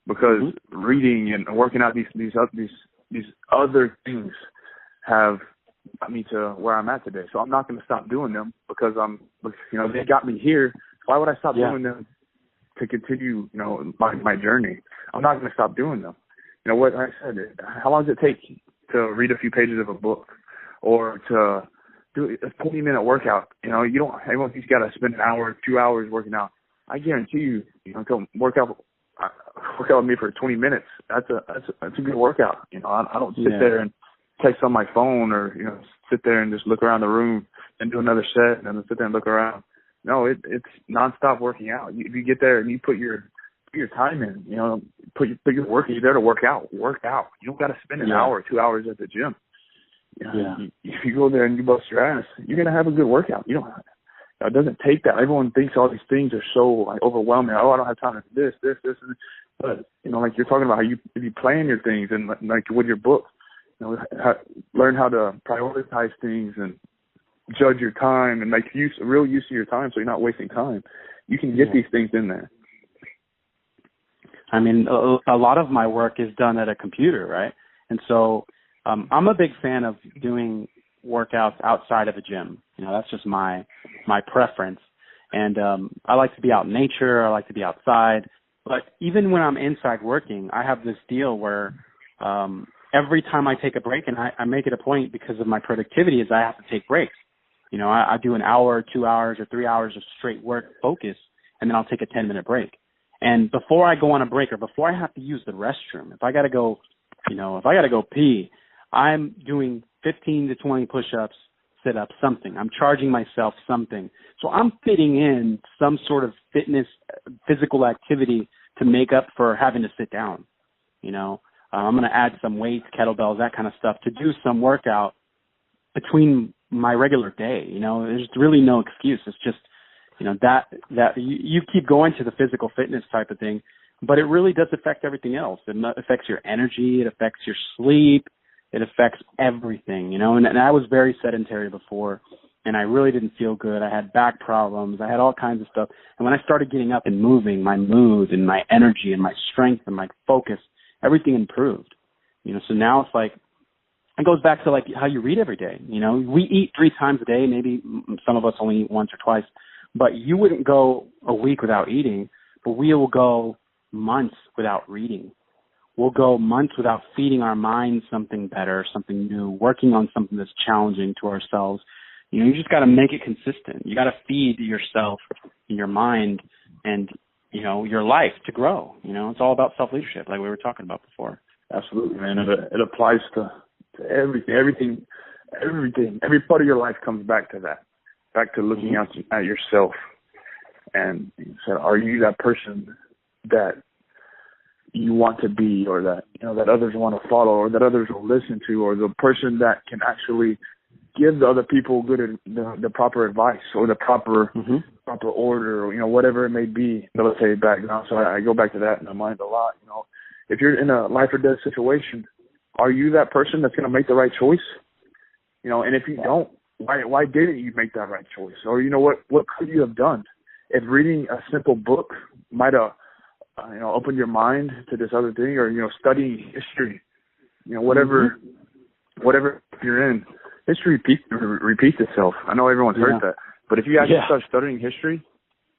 because reading and working out these other things have got me to where I'm at today. So I'm not going to stop doing them because they got me here. Why would I stop doing them to continue, my journey? I'm not going to stop doing them. What I said, how long does it take to read a few pages of a book or to do a 20-minute workout? Everyone's got to spend an hour, 2 hours working out. I guarantee you, come work out with me for 20 minutes. That's a good workout. I don't sit there and text on my phone or sit there and just look around the room and do another set and then sit there and look around. No, it's nonstop working out. If you get there and you put your time in, put your work in, you're there to work out. You don't got to spend an hour, 2 hours at the gym. If you go there and you bust your ass, you're gonna have a good workout. It doesn't take that. Everyone thinks all these things are so overwhelming. Oh, I don't have time for this. But like you're talking about how if you plan your things and like with your book, learn how to prioritize things and judge your time and make real use of your time so you're not wasting time. You can get these things in there. I mean, a lot of my work is done at a computer, right? And so I'm a big fan of doing workouts outside of the gym. That's just my preference. And I like to be out in nature. I like to be outside. But even when I'm inside working, I have this deal where every time I take a break, and I make it a point because of my productivity, is I have to take breaks. I do an hour, 2 hours, or 3 hours of straight work focus, and then I'll take a 10-minute break. And before I go on a break or before I have to use the restroom, if I got to go pee, I'm doing 15 to 20 push-ups, sit-ups, something. I'm charging myself something. So I'm fitting in some sort of fitness, physical activity to make up for having to sit down. I'm going to add some weights, kettlebells, that kind of stuff to do some workout between my regular day. There's really no excuse. It's just, that you keep going to the physical fitness type of thing, but it really does affect everything else. It affects your energy. It affects your sleep. It affects everything, and I was very sedentary before, and I really didn't feel good. I had back problems. I had all kinds of stuff. And when I started getting up and moving, my mood and my energy and my strength and my focus, everything improved. So now it's like, it goes back to like how you read every day. We eat 3 times a day. Maybe some of us only eat once or twice, but you wouldn't go a week without eating, but we will go months without reading. We'll go months without feeding our minds something better, something new, working on something that's challenging to ourselves. You just got to make it consistent. You got to feed yourself, your mind, and, your life to grow. It's all about self-leadership, like we were talking about before. Absolutely, man. It applies to everything. Every part of your life comes back to that, back to looking at yourself. And so are you that person that you want to be, or that that others want to follow, or that others will listen to, or the person that can actually give the other people the proper advice or the proper order, or whatever it may be, military background. So I go back to that in my mind a lot. If you're in a life or death situation, are you that person that's going to make the right choice? And if you don't, why didn't you make that right choice? Or what could you have done? If reading a simple book might have open your mind to this other thing, or, studying history, whatever you're in, history repeats itself. I know everyone's heard that, but if you actually start studying history,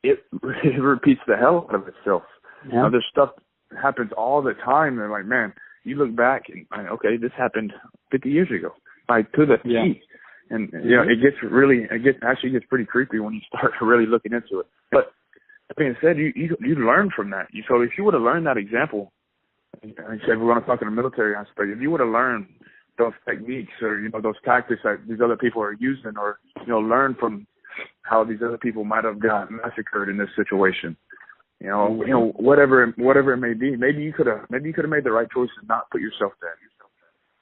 it repeats the hell out of itself. There's stuff that happens all the time. And like, man, you look back and, okay, this happened 50 years ago, to the T. And, it actually gets pretty creepy when you start really looking into it. But that being said, you learn from that. So if you would have learned that example, I said we're going to talk in the military aspect, if you would have learned those techniques or, you know, those tactics that these other people are using, or, you know, learn from how these other people might have gotten massacred in this situation. You know, whatever it may be. Maybe you could have made the right choice and not put yourself there.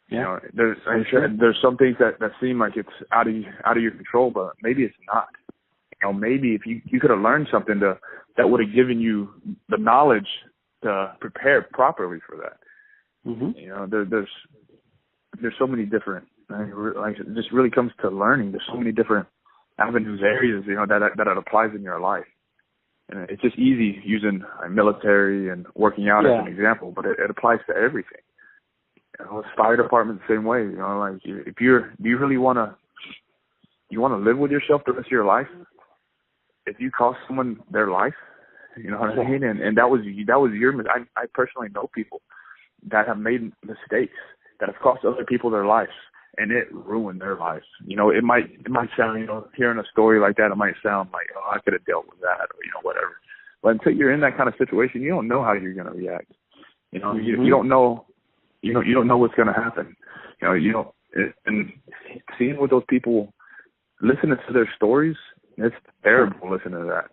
Yeah. You know, there's some things that seem like it's out of your control, but maybe it's not. You know, maybe if you could have learned something that would have given you the knowledge to prepare properly for that. Mm-hmm. You know, there's so many different, like, it just really comes to learning. There's so many different avenues, areas, you know, that it applies in your life. And it's just easy using military and working out as an example, but it applies to everything. You know, fire department the same way. You know, like, do you really want to live with yourself the rest of your life? If you cost someone their life, you know what I mean? And that was your. I personally know people that have made mistakes that have cost other people their lives, and it ruined their lives. You know, it might sound, you know, hearing a story like that, it might sound like, oh, I could have dealt with that, or, you know, whatever. But until you're in that kind of situation, you don't know how you're going to react. You know, you don't know. You don't know what's going to happen. You know, and seeing what those people, listening to their stories, it's terrible listening to that.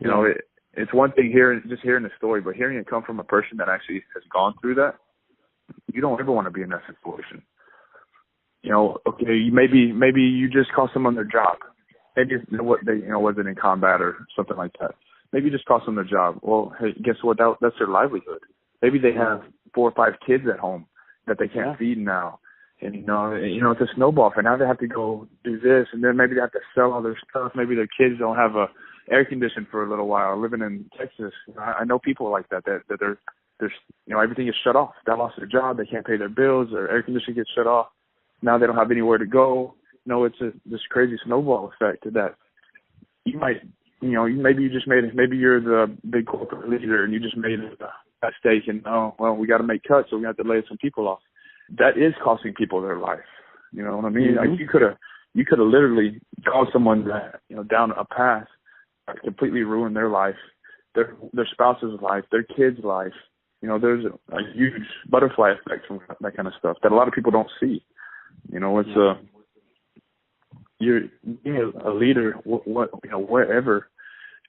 You know, it's one thing hearing the story, but hearing it come from a person that actually has gone through that, you don't ever want to be in that situation. You know, okay, maybe you just cost someone their job. Maybe what they, you know, wasn't in combat or something like that. Maybe you just cost them their job. Well, hey, guess what? That's their livelihood. Maybe they have 4 or 5 kids at home that they can't feed now. And, you know, it's a snowball. For now, they have to go do this, and then maybe they have to sell all their stuff. Maybe their kids don't have a air conditioning for a little while. Living in Texas, I know people like that there's, you know, everything is shut off. They lost their job. They can't pay their bills. Their air conditioning gets shut off. Now they don't have anywhere to go. You know, it's this crazy snowball effect that you might, you know, maybe you're the big corporate leader and you just made a mistake, and, oh, well, we got to make cuts, so we have to lay some people off. That is costing people their life. You know what I mean? Mm-hmm. Like, you could have literally caused someone that, you know, down a path, completely ruined their life, their spouse's life, their kid's life. You know, there's a huge butterfly effect from that kind of stuff that a lot of people don't see. You know, it's you're being a leader, what you know, wherever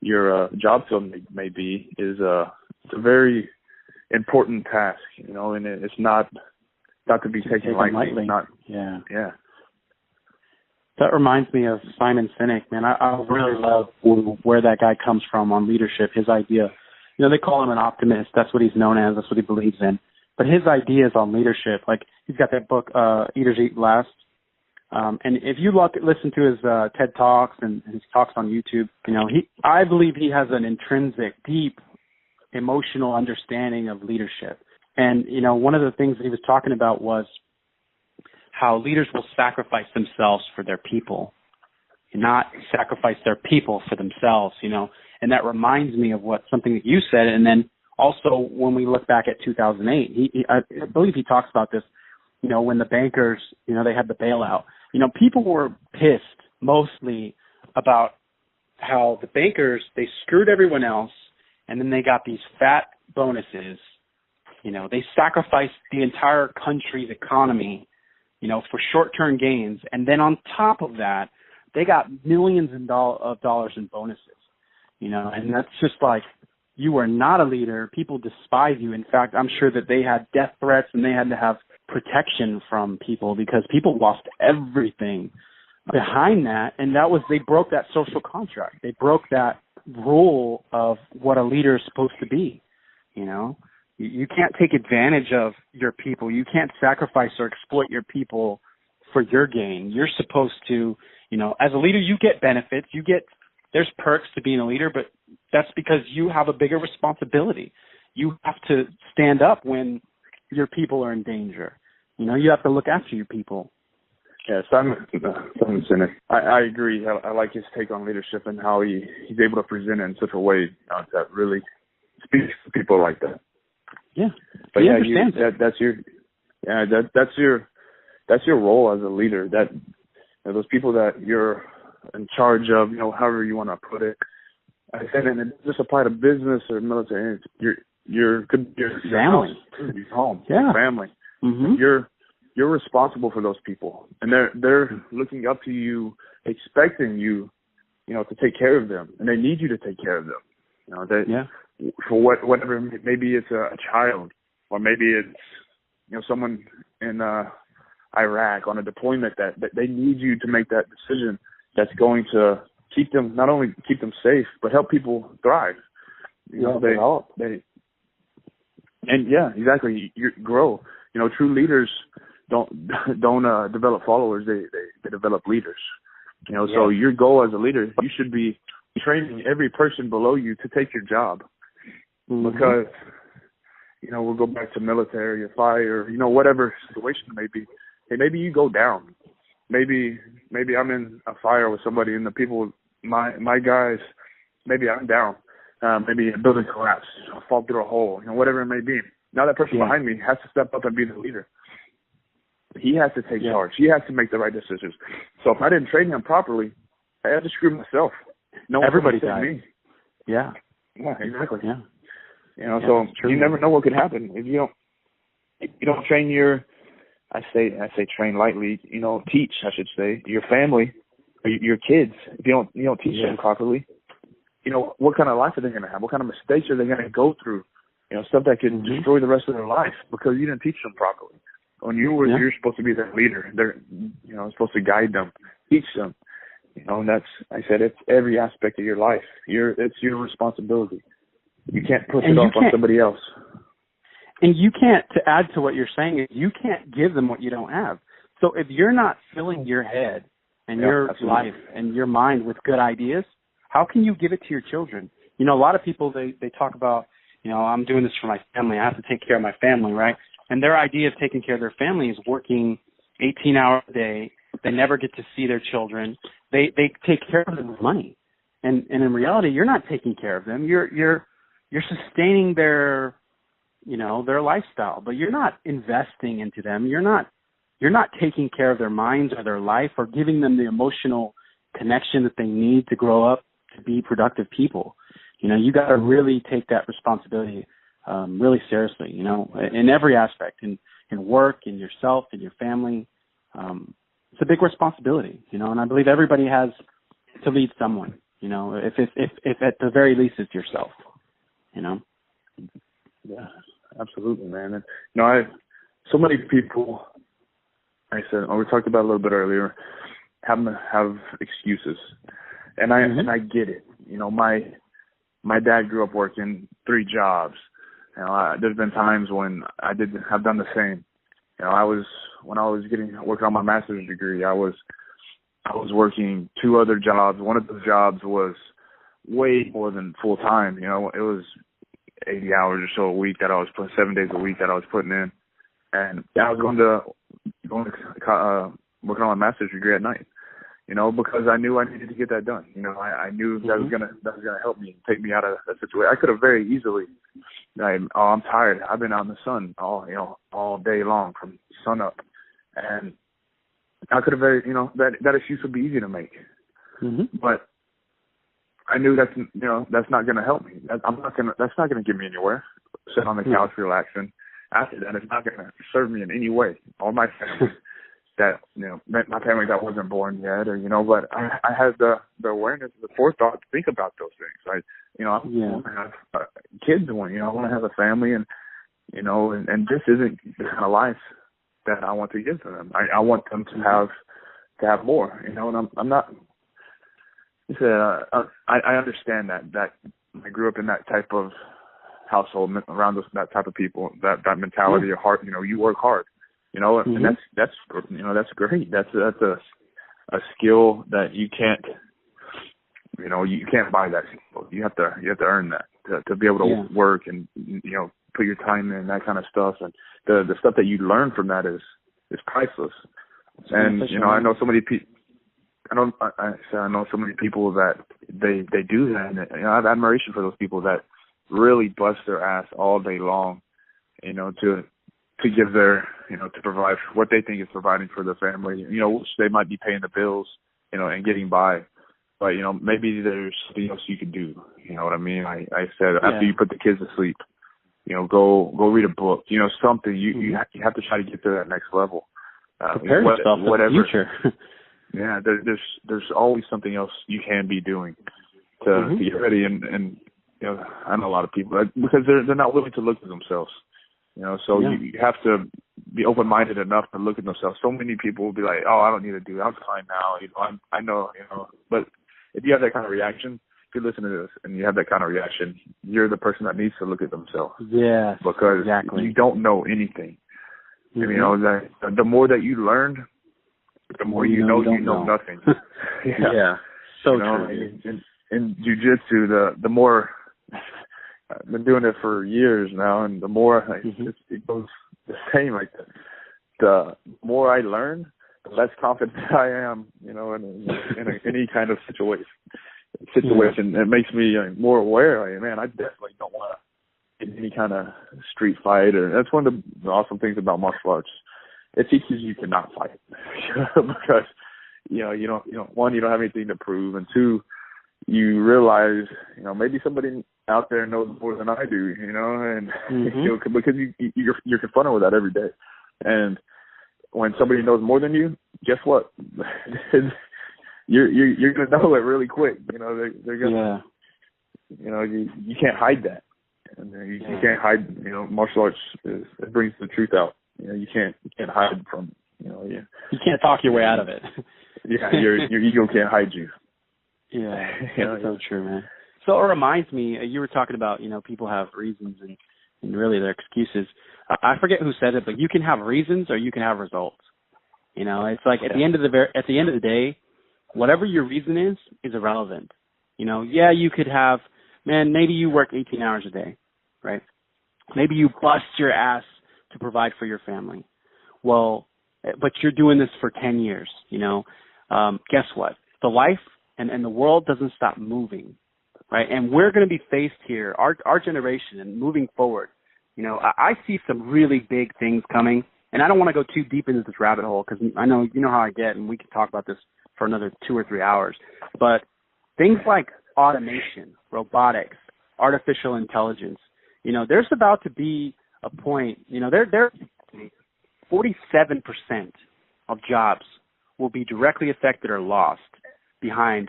your job field may be, is it's a very important task. You know, and it's not to be taken lightly. Yeah. That reminds me of Simon Sinek, man. I really love where that guy comes from on leadership, his idea. You know, they call him an optimist. That's what he's known as. That's what he believes in. But his ideas on leadership, like, he's got that book, Eaters Eat Last. And if you listen to his TED Talks and his talks on YouTube, you know, I believe he has an intrinsic, deep, emotional understanding of leadership. And, you know, one of the things that he was talking about was how leaders will sacrifice themselves for their people, and not sacrifice their people for themselves, you know. And that reminds me of something that you said. And then also, when we look back at 2008, I believe he talks about this, you know, when the bankers, you know, they had the bailout. You know, people were pissed mostly about how the bankers, they screwed everyone else, and then they got these fat bonuses. You know, they sacrificed the entire country's economy, you know, for short-term gains. And then on top of that, they got millions of dollars in bonuses, you know, and that's just like, you are not a leader. People despise you. In fact, I'm sure that they had death threats and they had to have protection from people because people lost everything behind that. And they broke that social contract. They broke that rule of what a leader is supposed to be. You know, you can't take advantage of your people. You can't sacrifice or exploit your people for your gain. You're supposed to, you know, as a leader, you get benefits. There's perks to being a leader, but that's because you have a bigger responsibility. You have to stand up when your people are in danger. You know, you have to look after your people. Yeah, Simon Sinek. I agree. I like his take on leadership and how he's able to present it in such a way that really speaks to people like that. Yeah, but he understands that's your role as a leader. That, you know, those people that you're in charge of, you know, however you want to put it. And it just apply to business or military. Your family, your home, yeah, your family. Mm-hmm. You're you're responsible for those people, and they're looking up to you, expecting you, to take care of them, and they need you to take care of them. For whatever, maybe it's a child, or maybe it's someone in Iraq on a deployment that they need you to make that decision that's going to keep them, not only keep them safe, but help people thrive. Exactly. You grow. True leaders don't develop followers. They develop leaders. So your goal as a leader, you should be training every person below you to take your job, because we'll go back to military or fire, whatever situation it may be. Hey, maybe you go down. Maybe I'm in a fire with somebody, and the people, my guys, maybe I'm down. Maybe a building collapse, I'll fall through a hole, whatever it may be. Now that person behind me has to step up and be the leader. He has to take charge. He has to make the right decisions. So if I didn't train him properly, I had to screw myself. No, everybody died. Me. Yeah, exactly. Yeah. So you never know what could happen if you don't train your. I say train lightly. Teach, I should say, your family, or your kids. If you don't teach them properly, what kind of life are they going to have? What kind of mistakes are they going to go through? Stuff that could destroy the rest of their life because you didn't teach them properly. When you're supposed to be their leader. They're supposed to guide them, teach them. And that's, I said, it's every aspect of your life. It's your responsibility. You can't push it off on somebody else. And you can't, to add to what you're saying, is you can't give them what you don't have. So if you're not filling your head and your life and your mind with good ideas, how can you give it to your children? A lot of people, they talk about, I'm doing this for my family. I have to take care of my family, right? And their idea of taking care of their family is working 18 hours a day. They never get to see their children. They take care of them with money. And in reality, you're not taking care of them. You're sustaining their lifestyle, but you're not investing into them. You're not taking care of their minds or their life or giving them the emotional connection that they need to grow up to be productive people. You got to really take that responsibility really seriously, in every aspect, in work, in yourself, in your family. It's a big responsibility, and I believe everybody has to lead someone, if at the very least it's yourself, Yeah, absolutely, man. And, so many people, I said, we talked about a little bit earlier, have excuses. And I get it. My dad grew up working 3 jobs. There's been times when I have done the same. When I was working on my master's degree, I was working 2 other jobs. One of those jobs was way more than full time. It was 80 hours or so a week that I was putting, 7 days a week that I was putting in, and I was going to working on my master's degree at night. Because I knew I needed to get that done. I knew that was gonna help me, take me out of that situation. I could have very easily, I'm tired. I've been out in the sun all day long from sun up, and I could have that excuse would be easy to make. But I knew that's not gonna help me. That's not gonna get me anywhere. Sit on the couch relaxing. After that, it's not gonna serve me in any way or my family. That my family that wasn't born yet, but I had the awareness, the forethought to think about those things. I want to have kids. I want to have a family, and and this isn't the kind of life that I want to give to them. I want them to have more. And I'm not. I understand that I grew up in that type of household around that type of people, that mentality of heart. You work hard. And that's great. That's a skill that you can't buy that skill. You have to earn that to be able to work and put your time in, that kind of stuff. And the stuff that you learn from that is priceless. And I know so many people. I know so many people that they do that, and I have admiration for those people that really bust their ass all day long, to give their, to provide what they think is providing for their family, which they might be paying the bills, and getting by. But, maybe there's something else you could do. You know what I mean? I said, after you put the kids to sleep, go read a book, something. You have to try to get to that next level. Prepare yourself for the future. Yeah, there's always something else you can be doing to get ready. And you know, I know a lot of people because they're not willing to look at themselves. You know, so you have to be open-minded enough to look at themselves. So many people will be like, "Oh, I don't need to do it. I'm fine now. You know, I know. You know." But if you have that kind of reaction, if you listen to this and you have that kind of reaction, you're the person that needs to look at themselves. Yeah, because you don't know anything. You know, the more that you learn, the more you know nothing. Yeah, so you know, true. In jiu-jitsu, the more I've been doing it for years now, and the more it goes the same. Like the more I learn, the less confident I am. You know, in any kind of situation. It makes me more aware. Like, man, I definitely don't want to get any kind of street fight. Or that's one of the awesome things about martial arts. It teaches you to not fight because you don't have anything to prove, and two, you realize maybe somebody out there knows more than I do, and because you're confronted with that every day. And when somebody knows more than you, guess what? you're gonna know it really quick. They're gonna, you can't hide that, and you can't hide. Martial arts it brings the truth out. You can't hide from. You can't talk your way out of it. Yeah, your ego can't hide you. Yeah, that's so true, man. So it reminds me, you were talking about, people have reasons and really they're excuses. I forget who said it, but you can have reasons or you can have results. It's like at the end of the day, whatever your reason is irrelevant. You could have, maybe you work 18 hours a day, right? Maybe you bust your ass to provide for your family. Well, but you're doing this for 10 years, guess what? The life and the world doesn't stop moving, right? And we're going to be faced here, our generation, and moving forward. I see some really big things coming, and I don't want to go too deep into this rabbit hole because I know you know how I get, and we can talk about this for another 2 or 3 hours. But things like automation, robotics, artificial intelligence, there's about to be a point, there 47% of jobs will be directly affected or lost behind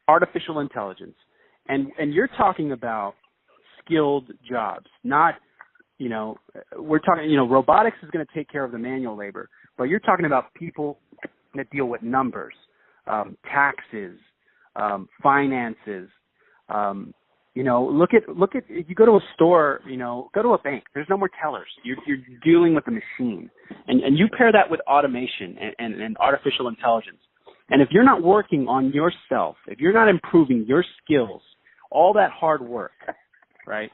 artificial intelligence. And you're talking about skilled jobs, not, we're talking, robotics is going to take care of the manual labor, but you're talking about people that deal with numbers, taxes, finances. Look at if you go to a store, go to a bank. There's no more tellers. You're dealing with a machine, and you pair that with automation and artificial intelligence. And if you're not working on yourself, if you're not improving your skills, all that hard work, right,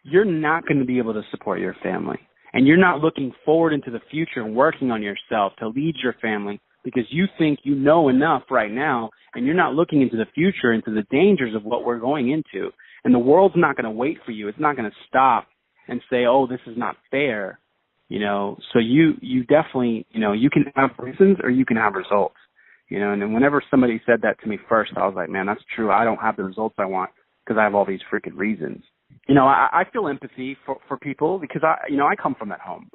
you're not going to be able to support your family. And you're not looking forward into the future and working on yourself to lead your family because you think you know enough right now, and you're not looking into the future, into the dangers of what we're going into. And the world's not going to wait for you. It's not going to stop and say, oh, this is not fair. So you definitely, you can have reasons or you can have results. And then whenever somebody said that to me first, I was like, man, that's true. I don't have the results I want because I have all these freaking reasons. I feel empathy for people because I come from that home.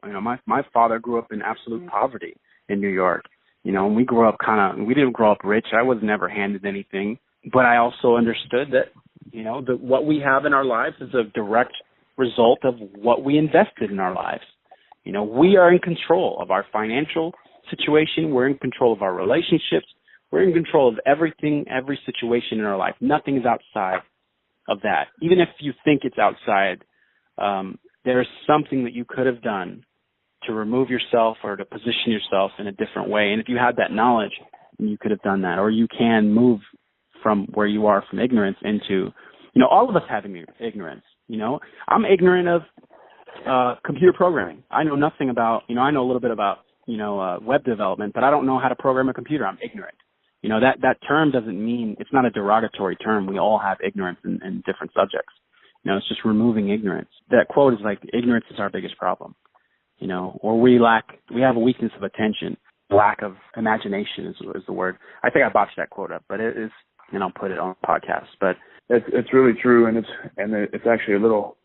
My father grew up in absolute poverty in New York. And we grew up we didn't grow up rich. I was never handed anything, but I also understood that, what we have in our lives is a direct result of what we invested in our lives. We are in control of our financial situation. We're in control of our relationships. We're in control of everything, every situation in our life. Nothing is outside of that. Even if you think it's outside, there's something that you could have done to remove yourself or to position yourself in a different way. And if you had that knowledge, you could have done that. Or you can move from where you are from ignorance into, all of us have ignorance. I'm ignorant of computer programming. I know nothing about, I know a little bit about, web development, but I don't know how to program a computer. I'm ignorant. That term doesn't mean, it's not a derogatory term. We all have ignorance in different subjects. It's just removing ignorance. That quote is like, ignorance is our biggest problem. Or we have a weakness of attention. Lack of imagination is the word. I think I botched that quote up, but it is, and I'll put it on the podcast. But it's really true, and it's actually a little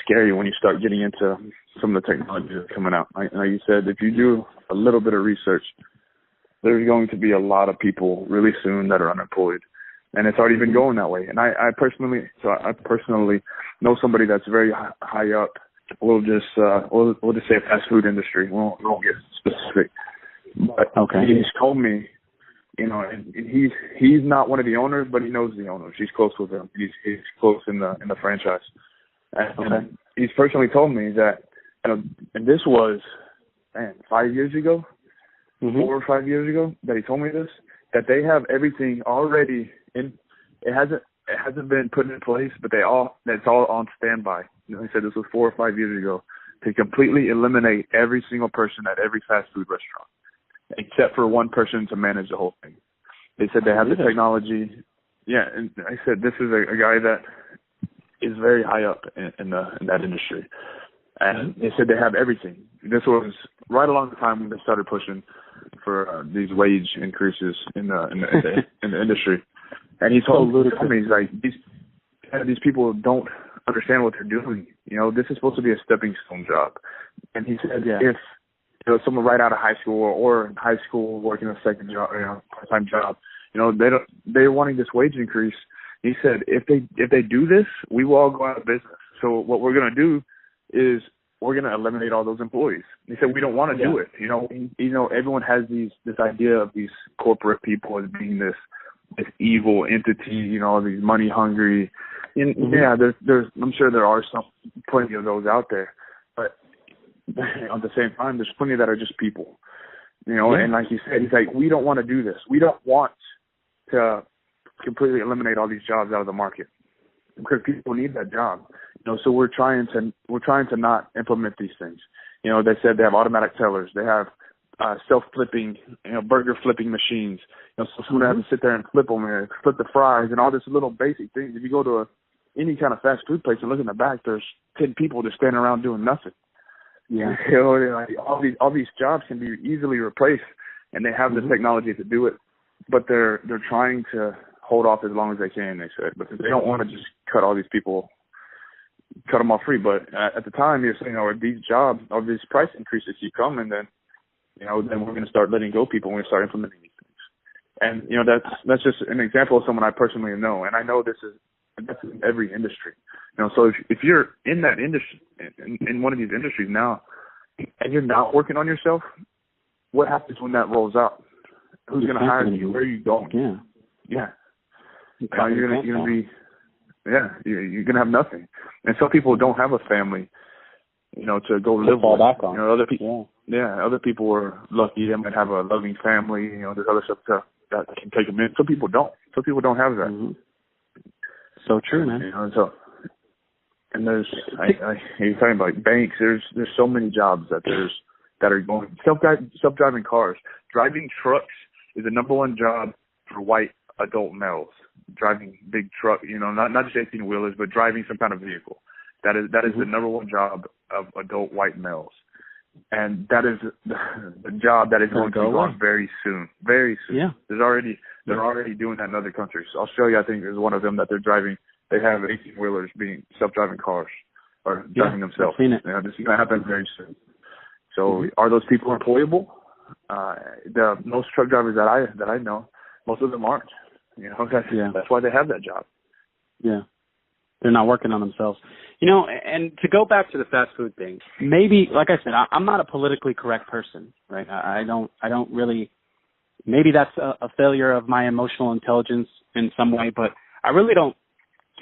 scary when you start getting into some of the technology that's coming out. Like you said, if you do a little bit of research, there's going to be a lot of people really soon that are unemployed. And it's already been going that way. And I personally know somebody that's very high up. We'll just say fast food industry. We won't get specific. But he's told me, and he's not one of the owners, but he knows the owners. He's close with them. He's close in the franchise. And he's personally told me that, and this was 5 years ago, 4 or 5 years ago that he told me this, that they have everything already in. It hasn't been put in place, but it's all on standby. He said this was 4 or 5 years ago, to completely eliminate every single person at every fast food restaurant, except for one person to manage the whole thing. They said they have the technology. Yeah, and I said this is a guy that is very high up in that industry. And they said they have everything. This was right along the time when they started pushing for these wage increases in the industry. And he told me, he's like, these people don't understand what they're doing. This is supposed to be a stepping stone job. And he said if someone right out of high school or in high school working a second job, part-time job, they're wanting this wage increase. He said if they do this, we will all go out of business. So what we're going to do is we're going to eliminate all those employees. He said we don't want to do it. Everyone has this idea of these corporate people as being this evil entity, these money hungry. And there's I'm sure there are plenty of those out there, but at the same time, there's plenty that are just people, and like you said, he's like, we don't want to do this. We don't want to completely eliminate all these jobs out of the market because people need that job. So we're trying to not implement these things. They said they have automatic tellers. They have self-flipping, burger flipping machines. So someone has to sit there and flip them and flip the fries and all this little basic things. If you go to any kind of fast food place and look in the back, there's 10 people just standing around doing nothing. Yeah, all these jobs can be easily replaced, and they have the technology to do it. But they're trying to hold off as long as they can. They said because they don't want to just cut all these people. Cut them off free, but at the time, you're saying, if these jobs, or these price increases keep coming, then we're going to start letting go people when we start implementing these things. And that's just an example of someone I personally know, and I know that's in every industry. So if you're in that industry, in one of these industries now, and you're not working on yourself, what happens when that rolls out? Who's going to hire you? Where are you going? Yeah. You're going to be. Yeah, you're gonna have nothing, and some people don't have a family, to go live fall with. Back on. Other people, other people are lucky; they might have a loving family. There's other stuff that can take them in. Some people don't. Some people don't have that. So true, man. And there's you're talking about banks. There's so many jobs that are going self-driving cars. Driving trucks is the number one job for white adult males. Driving big truck, not just 18-wheelers, but driving some kind of vehicle. That is the number one job of adult white males, and that is the job that is going to be gone very soon. Very soon. Yeah. They're already doing that in other countries. Australia, I think, is one of them that they're driving. They have 18-wheelers being self-driving cars or driving themselves. I've seen it. This is going to happen very soon. So, are those people employable? The most truck drivers that I know, most of them aren't. That's why they have that job. Yeah. They're not working on themselves. And to go back to the fast food thing, maybe, like I said, I'm not a politically correct person, right? I don't really, maybe that's a failure of my emotional intelligence in some way, but I really don't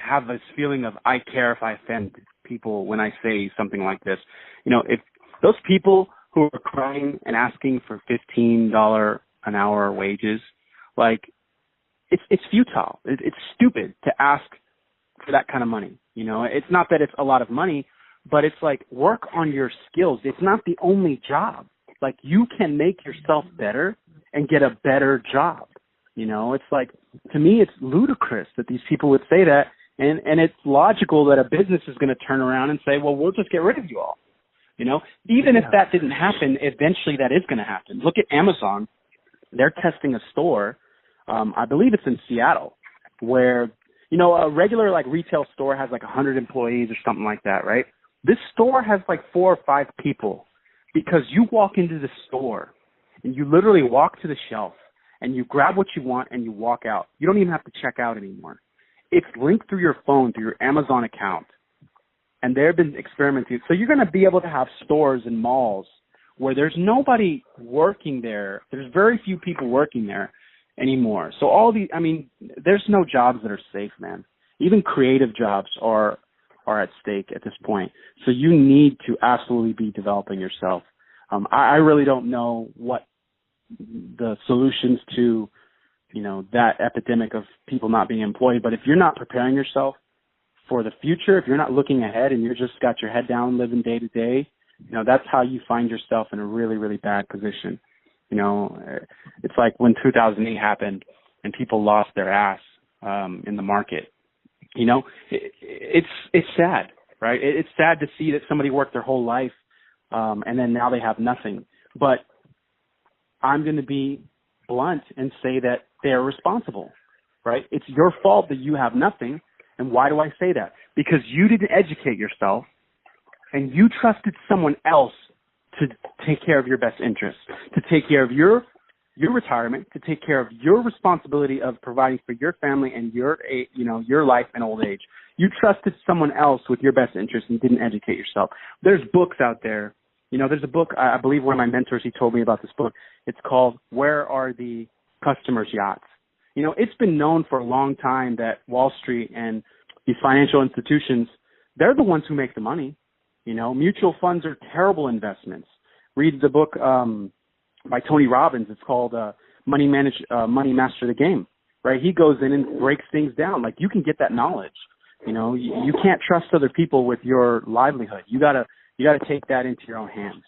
have this feeling of I care if I offend people when I say something like this. If those people who are crying and asking for $15 an hour wages, it's futile. It's stupid to ask for that kind of money. It's not that it's a lot of money, but it's work on your skills. It's not the only job. You can make yourself better and get a better job. It's to me, it's ludicrous that these people would say that. And it's logical that a business is going to turn around and say, well, we'll just get rid of you all. Even if that didn't happen, eventually that is going to happen. Look at Amazon. They're testing a store. I believe it's in Seattle, where, a regular retail store has 100 employees or something like that, right? This store has 4 or 5 people because you walk into the store and you literally walk to the shelf and you grab what you want and you walk out. You don't even have to check out anymore. It's linked through your phone, through your Amazon account. And they've been experimenting. So you're going to be able to have stores and malls where there's nobody working there. There's very few people working there anymore. So there's no jobs that are safe, man. Even creative jobs are at stake at this point. So you need to absolutely be developing yourself. I really don't know what the solutions to, that epidemic of people not being employed. But if you're not preparing yourself for the future, if you're not looking ahead and you're just got your head down living day to day, that's how you find yourself in a really, really bad position. It's like when 2008 happened and people lost their ass in the market. It's sad, right? It's sad to see that somebody worked their whole life and then now they have nothing. But I'm going to be blunt and say that they're responsible, right? It's your fault that you have nothing. And why do I say that? Because you didn't educate yourself and you trusted someone else to take care of your best interests, to take care of your retirement, to take care of your responsibility of providing for your family and your life and old age. You trusted someone else with your best interests and didn't educate yourself. There's books out there. There's a book, I believe one of my mentors, he told me about this book. It's called Where Are the Customers' Yachts? It's been known for a long time that Wall Street and these financial institutions, they're the ones who make the money. Mutual funds are terrible investments. Read the book by Tony Robbins. It's called Money Master the Game, right? He goes in and breaks things down. Like, you can get that knowledge. You can't trust other people with your livelihood. You gotta take that into your own hands.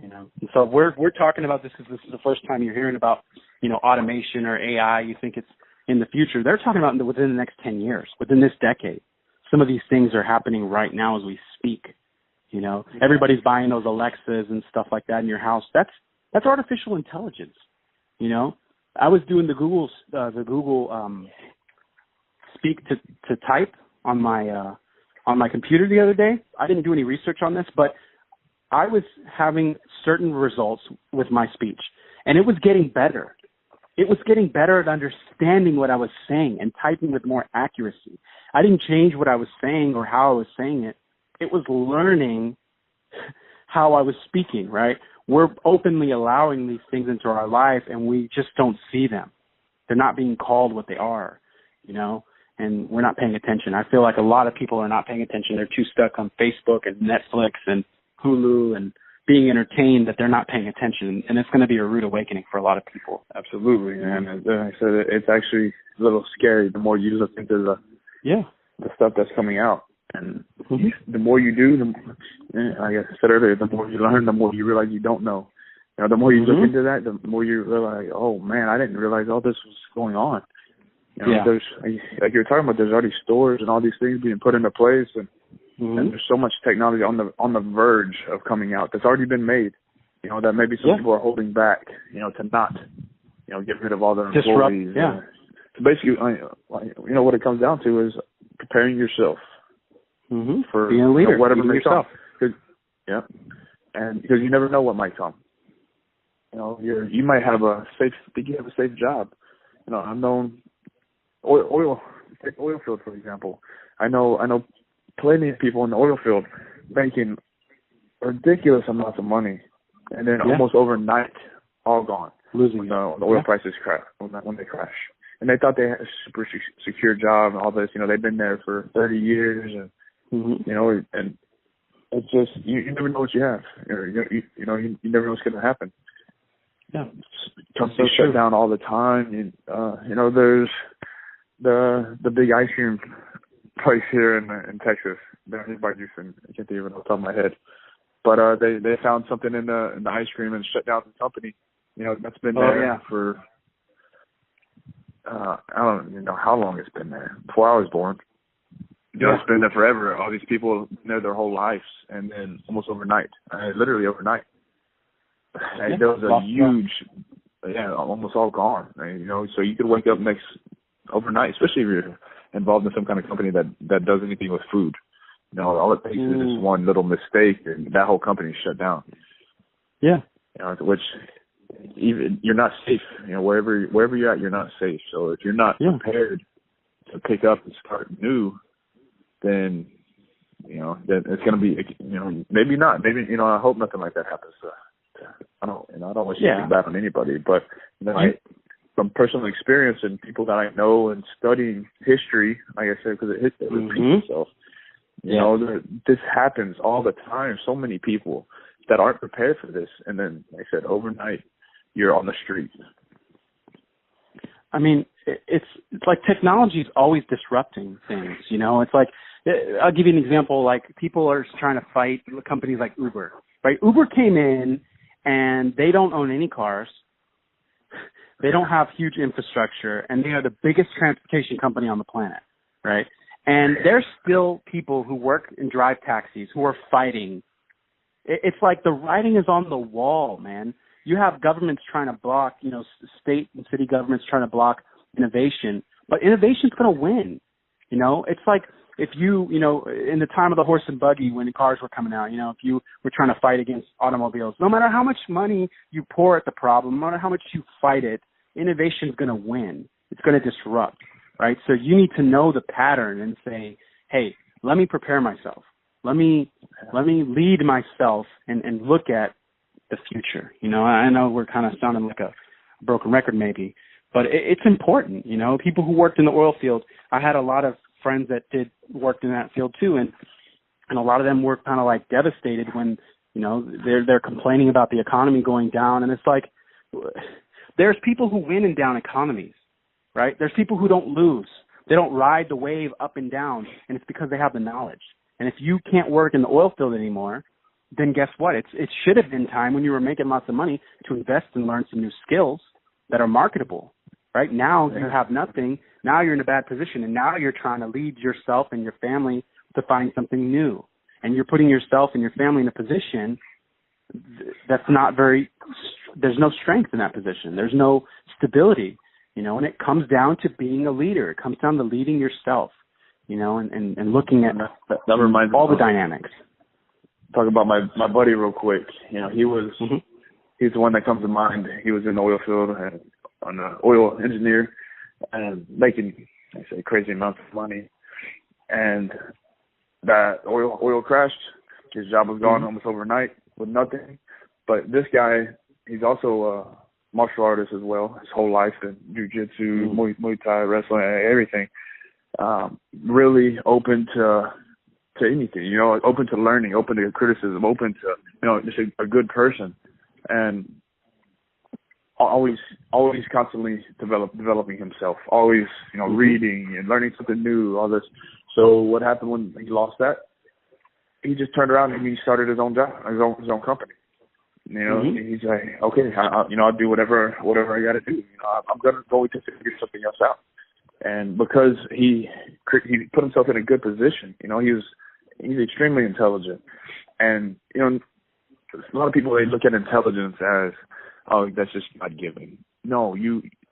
And so we're talking about this because this is the first time you're hearing about, automation or AI. You think it's in the future. They're talking about within the next 10 years, within this decade. Some of these things are happening right now as we speak. Everybody's buying those Alexas and stuff like that in your house. That's artificial intelligence. I was doing the Google speak to type on my computer the other day. I didn't do any research on this, but I was having certain results with my speech, and it was getting better. It was getting better at understanding what I was saying and typing with more accuracy. I didn't change what I was saying or how I was saying it. It was learning how I was speaking, right? We're openly allowing these things into our life, and we just don't see them. They're not being called what they are, and we're not paying attention. I feel like a lot of people are not paying attention. They're too stuck on Facebook and Netflix and Hulu and being entertained that they're not paying attention, and it's going to be a rude awakening for a lot of people. Absolutely, and as I said, it's actually a little scary the more you look into the stuff that's coming out, and the more you do, like I said earlier, the more you learn, the more you realize you don't know. The more you look into that, the more you realize, oh man, I didn't realize all this was going on. There's, like you were talking about, there's already stores and all these things being put into place, and there's so much technology on the verge of coming out that's already been made. That maybe some people are holding back, to not, get rid of all their employees. So basically, what it comes down to is preparing yourself for being a leader, whatever may yourself. come. And because you never know what might come. You might have a safe job. I've known oil field, for example. I know plenty of people in the oil field making ridiculous amounts of money, and then almost overnight, all gone. Losing when the oil prices crash, when they crash. And they thought they had a super secure job and all this. They've been there for 30 years, and and it's just you never know what you have. You never know what's going to happen. Yeah, companies shut down all the time. There's the big ice cream place here in Texas, down here by Houston. I can't even off the top of my head, but they found something in the ice cream and shut down the company. That's been there for I don't even know how long it's been there. Before I was born. It's been there forever. All these people have been there their whole lives, and then almost overnight, literally overnight, there was a huge, almost all gone. So you could wake up overnight, especially if you're involved in some kind of company that does anything with food. All it takes is just one little mistake, and that whole company shut down. Yeah. Which even you're not safe. You know, wherever you're at, you're not safe. So if you're not prepared to pick up and start new, then then it's going to be, maybe not. Maybe, I hope nothing like that happens. I don't wish anything bad on anybody, but from personal experience and people that I know and studying history, like I said, because it repeats itself. This happens all the time. So many people that aren't prepared for this, and then, like I said, overnight, you're on the street. I mean, it's like technology is always disrupting things. It's like, I'll give you an example. Like, people are trying to fight companies like Uber, right? Uber came in and they don't own any cars. They don't have huge infrastructure, and they are the biggest transportation company on the planet, right? And there's still people who work and drive taxis who are fighting. It's like the writing is on the wall, man. You have governments trying to block, state and city governments trying to block innovation, but innovation's going to win. It's like if you in the time of the horse and buggy when the cars were coming out, if you were trying to fight against automobiles, no matter how much money you pour at the problem, no matter how much you fight it, innovation's going to win. It's going to disrupt, right? So you need to know the pattern and say, hey, let me prepare myself. Let me lead myself and look at the future. I know we're kind of sounding like a broken record maybe, but it's important. People who worked in the oil field, I had a lot of friends that worked in that field too, and a lot of them were kind of like devastated when they're complaining about the economy going down, and it's like there's people who win in down economies, right? There's people who don't lose. They don't ride the wave up and down, and it's because they have the knowledge. And if you can't work in the oil field anymore, then guess what? It should have been time when you were making lots of money to invest and learn some new skills that are marketable. Right now, you have nothing. Now you're in a bad position, and now you're trying to lead yourself and your family to find something new. And you're putting yourself and your family in a position that's not very – there's no strength in that position. There's no stability, and it comes down to being a leader. It comes down to leading yourself, and looking at that reminds all the dynamics. Talk about my buddy real quick. He's the one that comes to mind. He was in the oil field and an oil engineer and making, I say, crazy amounts of money. And that oil crashed. His job was gone almost overnight with nothing. But this guy, he's also a martial artist as well. His whole life in jiu-jitsu, Muay Thai, wrestling, everything. Really open to anything, open to learning, open to criticism, open to, just a good person, and always constantly developing himself, always, reading and learning something new, all this. So what happened when he lost that? He just turned around and he started his own job, his own company. He's like, okay, I'll do whatever I got to do. I'm going to figure something else out. And because he put himself in a good position, he's extremely intelligent. And, a lot of people, they look at intelligence as, oh, that's just God given. No,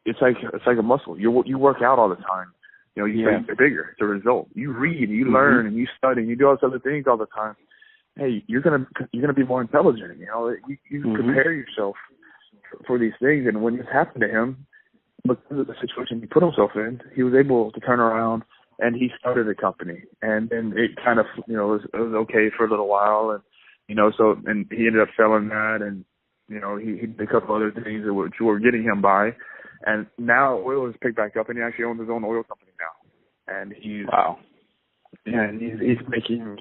it's like a muscle. You work out all the time. You get bigger. It's a result. You read, you learn, and you study, and you do all these other things all the time. Hey, you're gonna be more intelligent. You prepare yourself for these things. And when this happened to him, because of the situation he put himself in, he was able to turn around and he started a company. And then it kind of, was okay for a little while. And, and he ended up selling that, and, he did a couple other things which were getting him by. And now oil has picked back up, and he actually owns his own oil company now. And and he's making,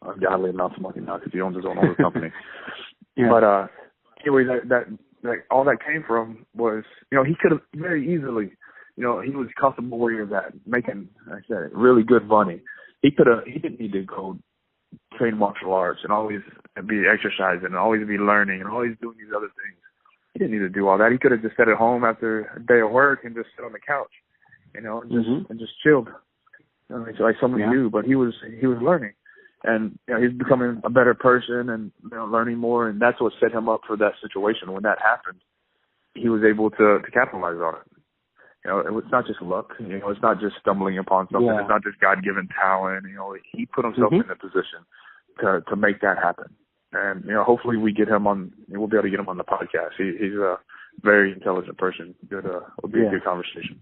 ungodly amounts of money now because he owns his own oil company. But, anyway, that all that came from was, he could have very easily, he was comfortable where he was at, making, like I said, really good money. He didn't need to go train martial arts and always be exercising and always be learning and always doing these other things. He didn't need to do all that. He could have just sat at home after a day of work and just sit on the couch, and just chilled, like so many do. But he was learning. And he's becoming a better person and learning more, and that's what set him up for that situation. When that happened, he was able to capitalize on it. It's not just luck. It's not just stumbling upon something. Yeah. It's not just God-given talent. He put himself in a position to make that happen. And, hopefully we'll be able to get him on the podcast. He's a very intelligent person. It'll be a good conversation.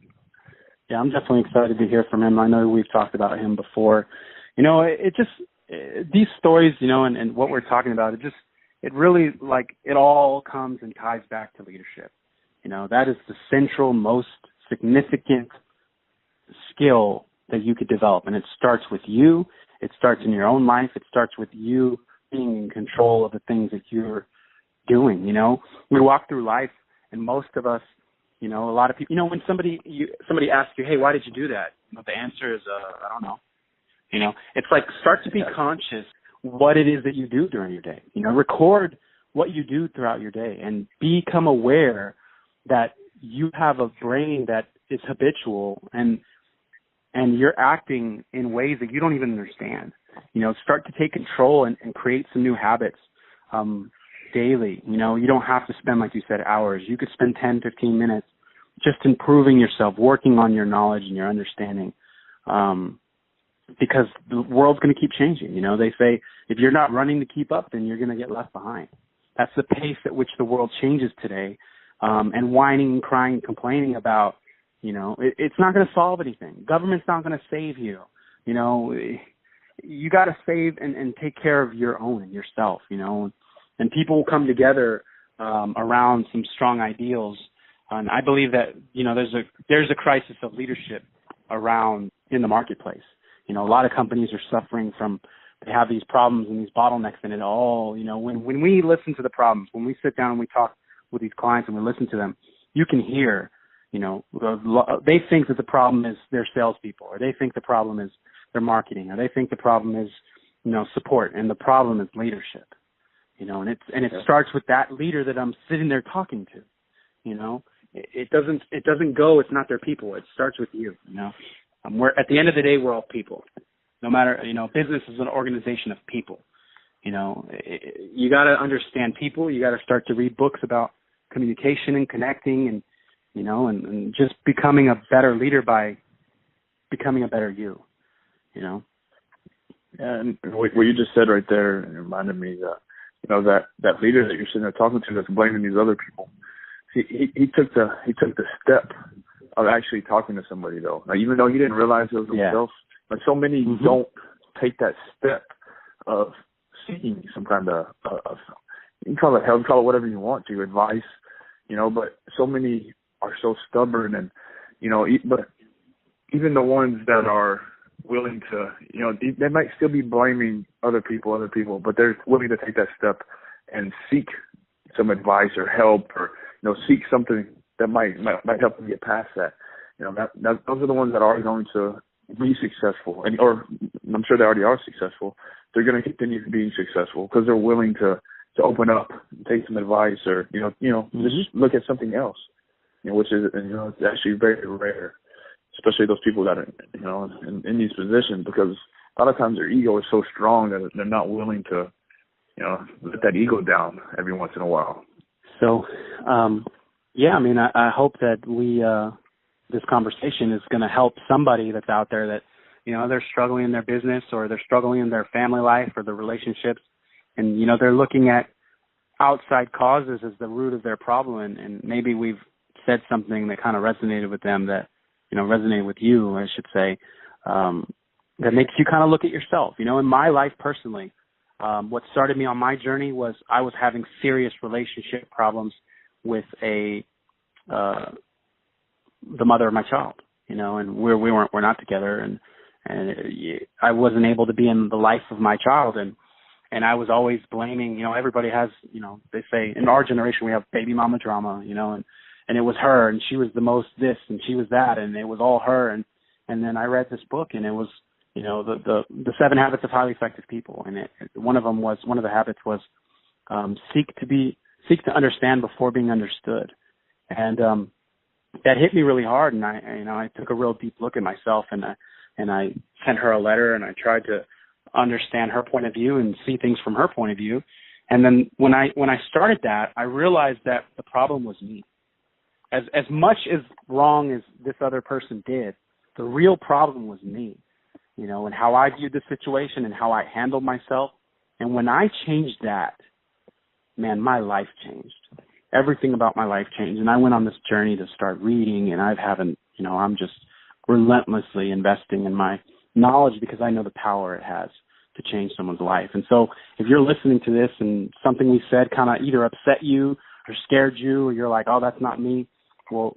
Yeah, I'm definitely excited to hear from him. I know we've talked about him before. These stories, and what we're talking about, it really, it all comes and ties back to leadership. That is the central, most significant skill that you could develop. And it starts with you. It starts in your own life. It starts with you being in control of the things that you're doing. We walk through life, and most of us, a lot of people, when somebody asks you, hey, why did you do that? The answer is, I don't know. It's start to be conscious what it is that you do during your day. Record what you do throughout your day and become aware that you have a brain that is habitual and you're acting in ways that you don't even understand. Start to take control and create some new habits daily. You don't have to spend, like you said, hours. You could spend 10, 15 minutes just improving yourself, working on your knowledge and your understanding. Because the world's going to keep changing. They say if you're not running to keep up, then you're going to get left behind. That's the pace at which the world changes today. And whining and crying and complaining about, it's not going to solve anything. Government's not going to save you. You got to save and take care of your own and yourself, and people will come together around some strong ideals. And I believe that, there's a crisis of leadership around in the marketplace. A lot of companies are suffering from, they have these problems and these bottlenecks in it all. When we listen to the problems, when we sit down and we talk with these clients and we listen to them, you can hear, they think that the problem is their salespeople, or they think the problem is their marketing, or they think the problem is, support, and the problem is leadership. And it starts with that leader that I'm sitting there talking to. It doesn't go. It's not their people. It starts with you. We're at the end of the day, we're all people. No matter, business is an organization of people. You got to understand people. You got to start to read books about communication and connecting, and and just becoming a better leader by becoming a better you. And what you just said right there reminded me that that leader that you're sitting there talking to that's blaming these other people. He took the step of actually talking to somebody, though. Now, even though he didn't realize it was himself, but so many don't take that step of seeking some kind of you can call it help, call it whatever you want to, advice, but so many are so stubborn, and but even the ones that are willing to, they might still be blaming other people, but they're willing to take that step and seek some advice or help, or seek something that might help them get past that. Those are the ones that are going to be successful, or I'm sure they already are successful. They're going to continue being successful because they're willing to open up, and take some advice, or just look at something else. Which is it's actually very rare, especially those people that are in these positions, because a lot of times their ego is so strong that they're not willing to let that ego down every once in a while. So, I hope that this conversation is going to help somebody that's out there that, they're struggling in their business, or they're struggling in their family life or their relationships. And, they're looking at outside causes as the root of their problem. And maybe we've said something that kind of resonated with them, that, resonated with you, I should say, that makes you kind of look at yourself. In my life personally, what started me on my journey was I was having serious relationship problems with the mother of my child, and we're not together, and I wasn't able to be in the life of my child, and I was always blaming, everybody has, they say in our generation we have baby mama drama, and it was her, and she was the most this, and she was that, and it was all her, and then I read this book, and it was, the 7 Habits of Highly Effective People, and one of the habits was seek to understand before being understood, and that hit me really hard, and I took a real deep look at myself, and I sent her a letter, and I tried to understand her point of view and see things from her point of view, and then when I started that, I realized that the problem was me. As much as wrong as this other person did, the real problem was me, and how I viewed the situation and how I handled myself And when I changed that, man, my life changed. Everything about my life changed. And I went on this journey to start reading, and I'm just relentlessly investing in my knowledge because I know the power it has to change someone's life. And so if you're listening to this and something we said kind of either upset you or scared you, or you're like, oh, that's not me, well,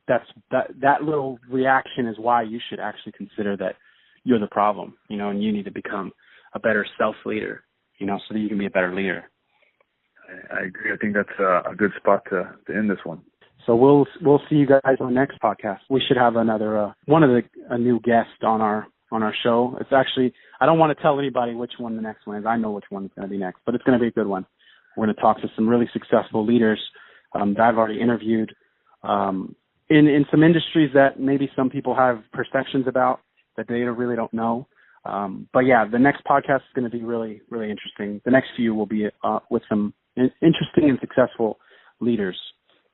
that little reaction is why you should actually consider that you're the problem, and you need to become a better self-leader, so that you can be a better leader. I agree. I think that's a good spot to end this one. So we'll see you guys on the next podcast. We should have another a new guest on our show. It's actually, I don't want to tell anybody which one the next one is. I know which one is going to be next, but it's going to be a good one. We're going to talk to some really successful leaders that I've already interviewed in some industries that maybe some people have perceptions about that they really don't know. But yeah, the next podcast is going to be really, really interesting. The next few will be with some interesting and successful leaders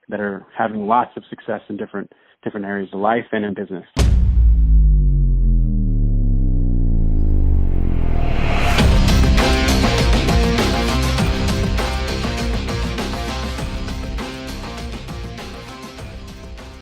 that are having lots of success in different areas of life and in business.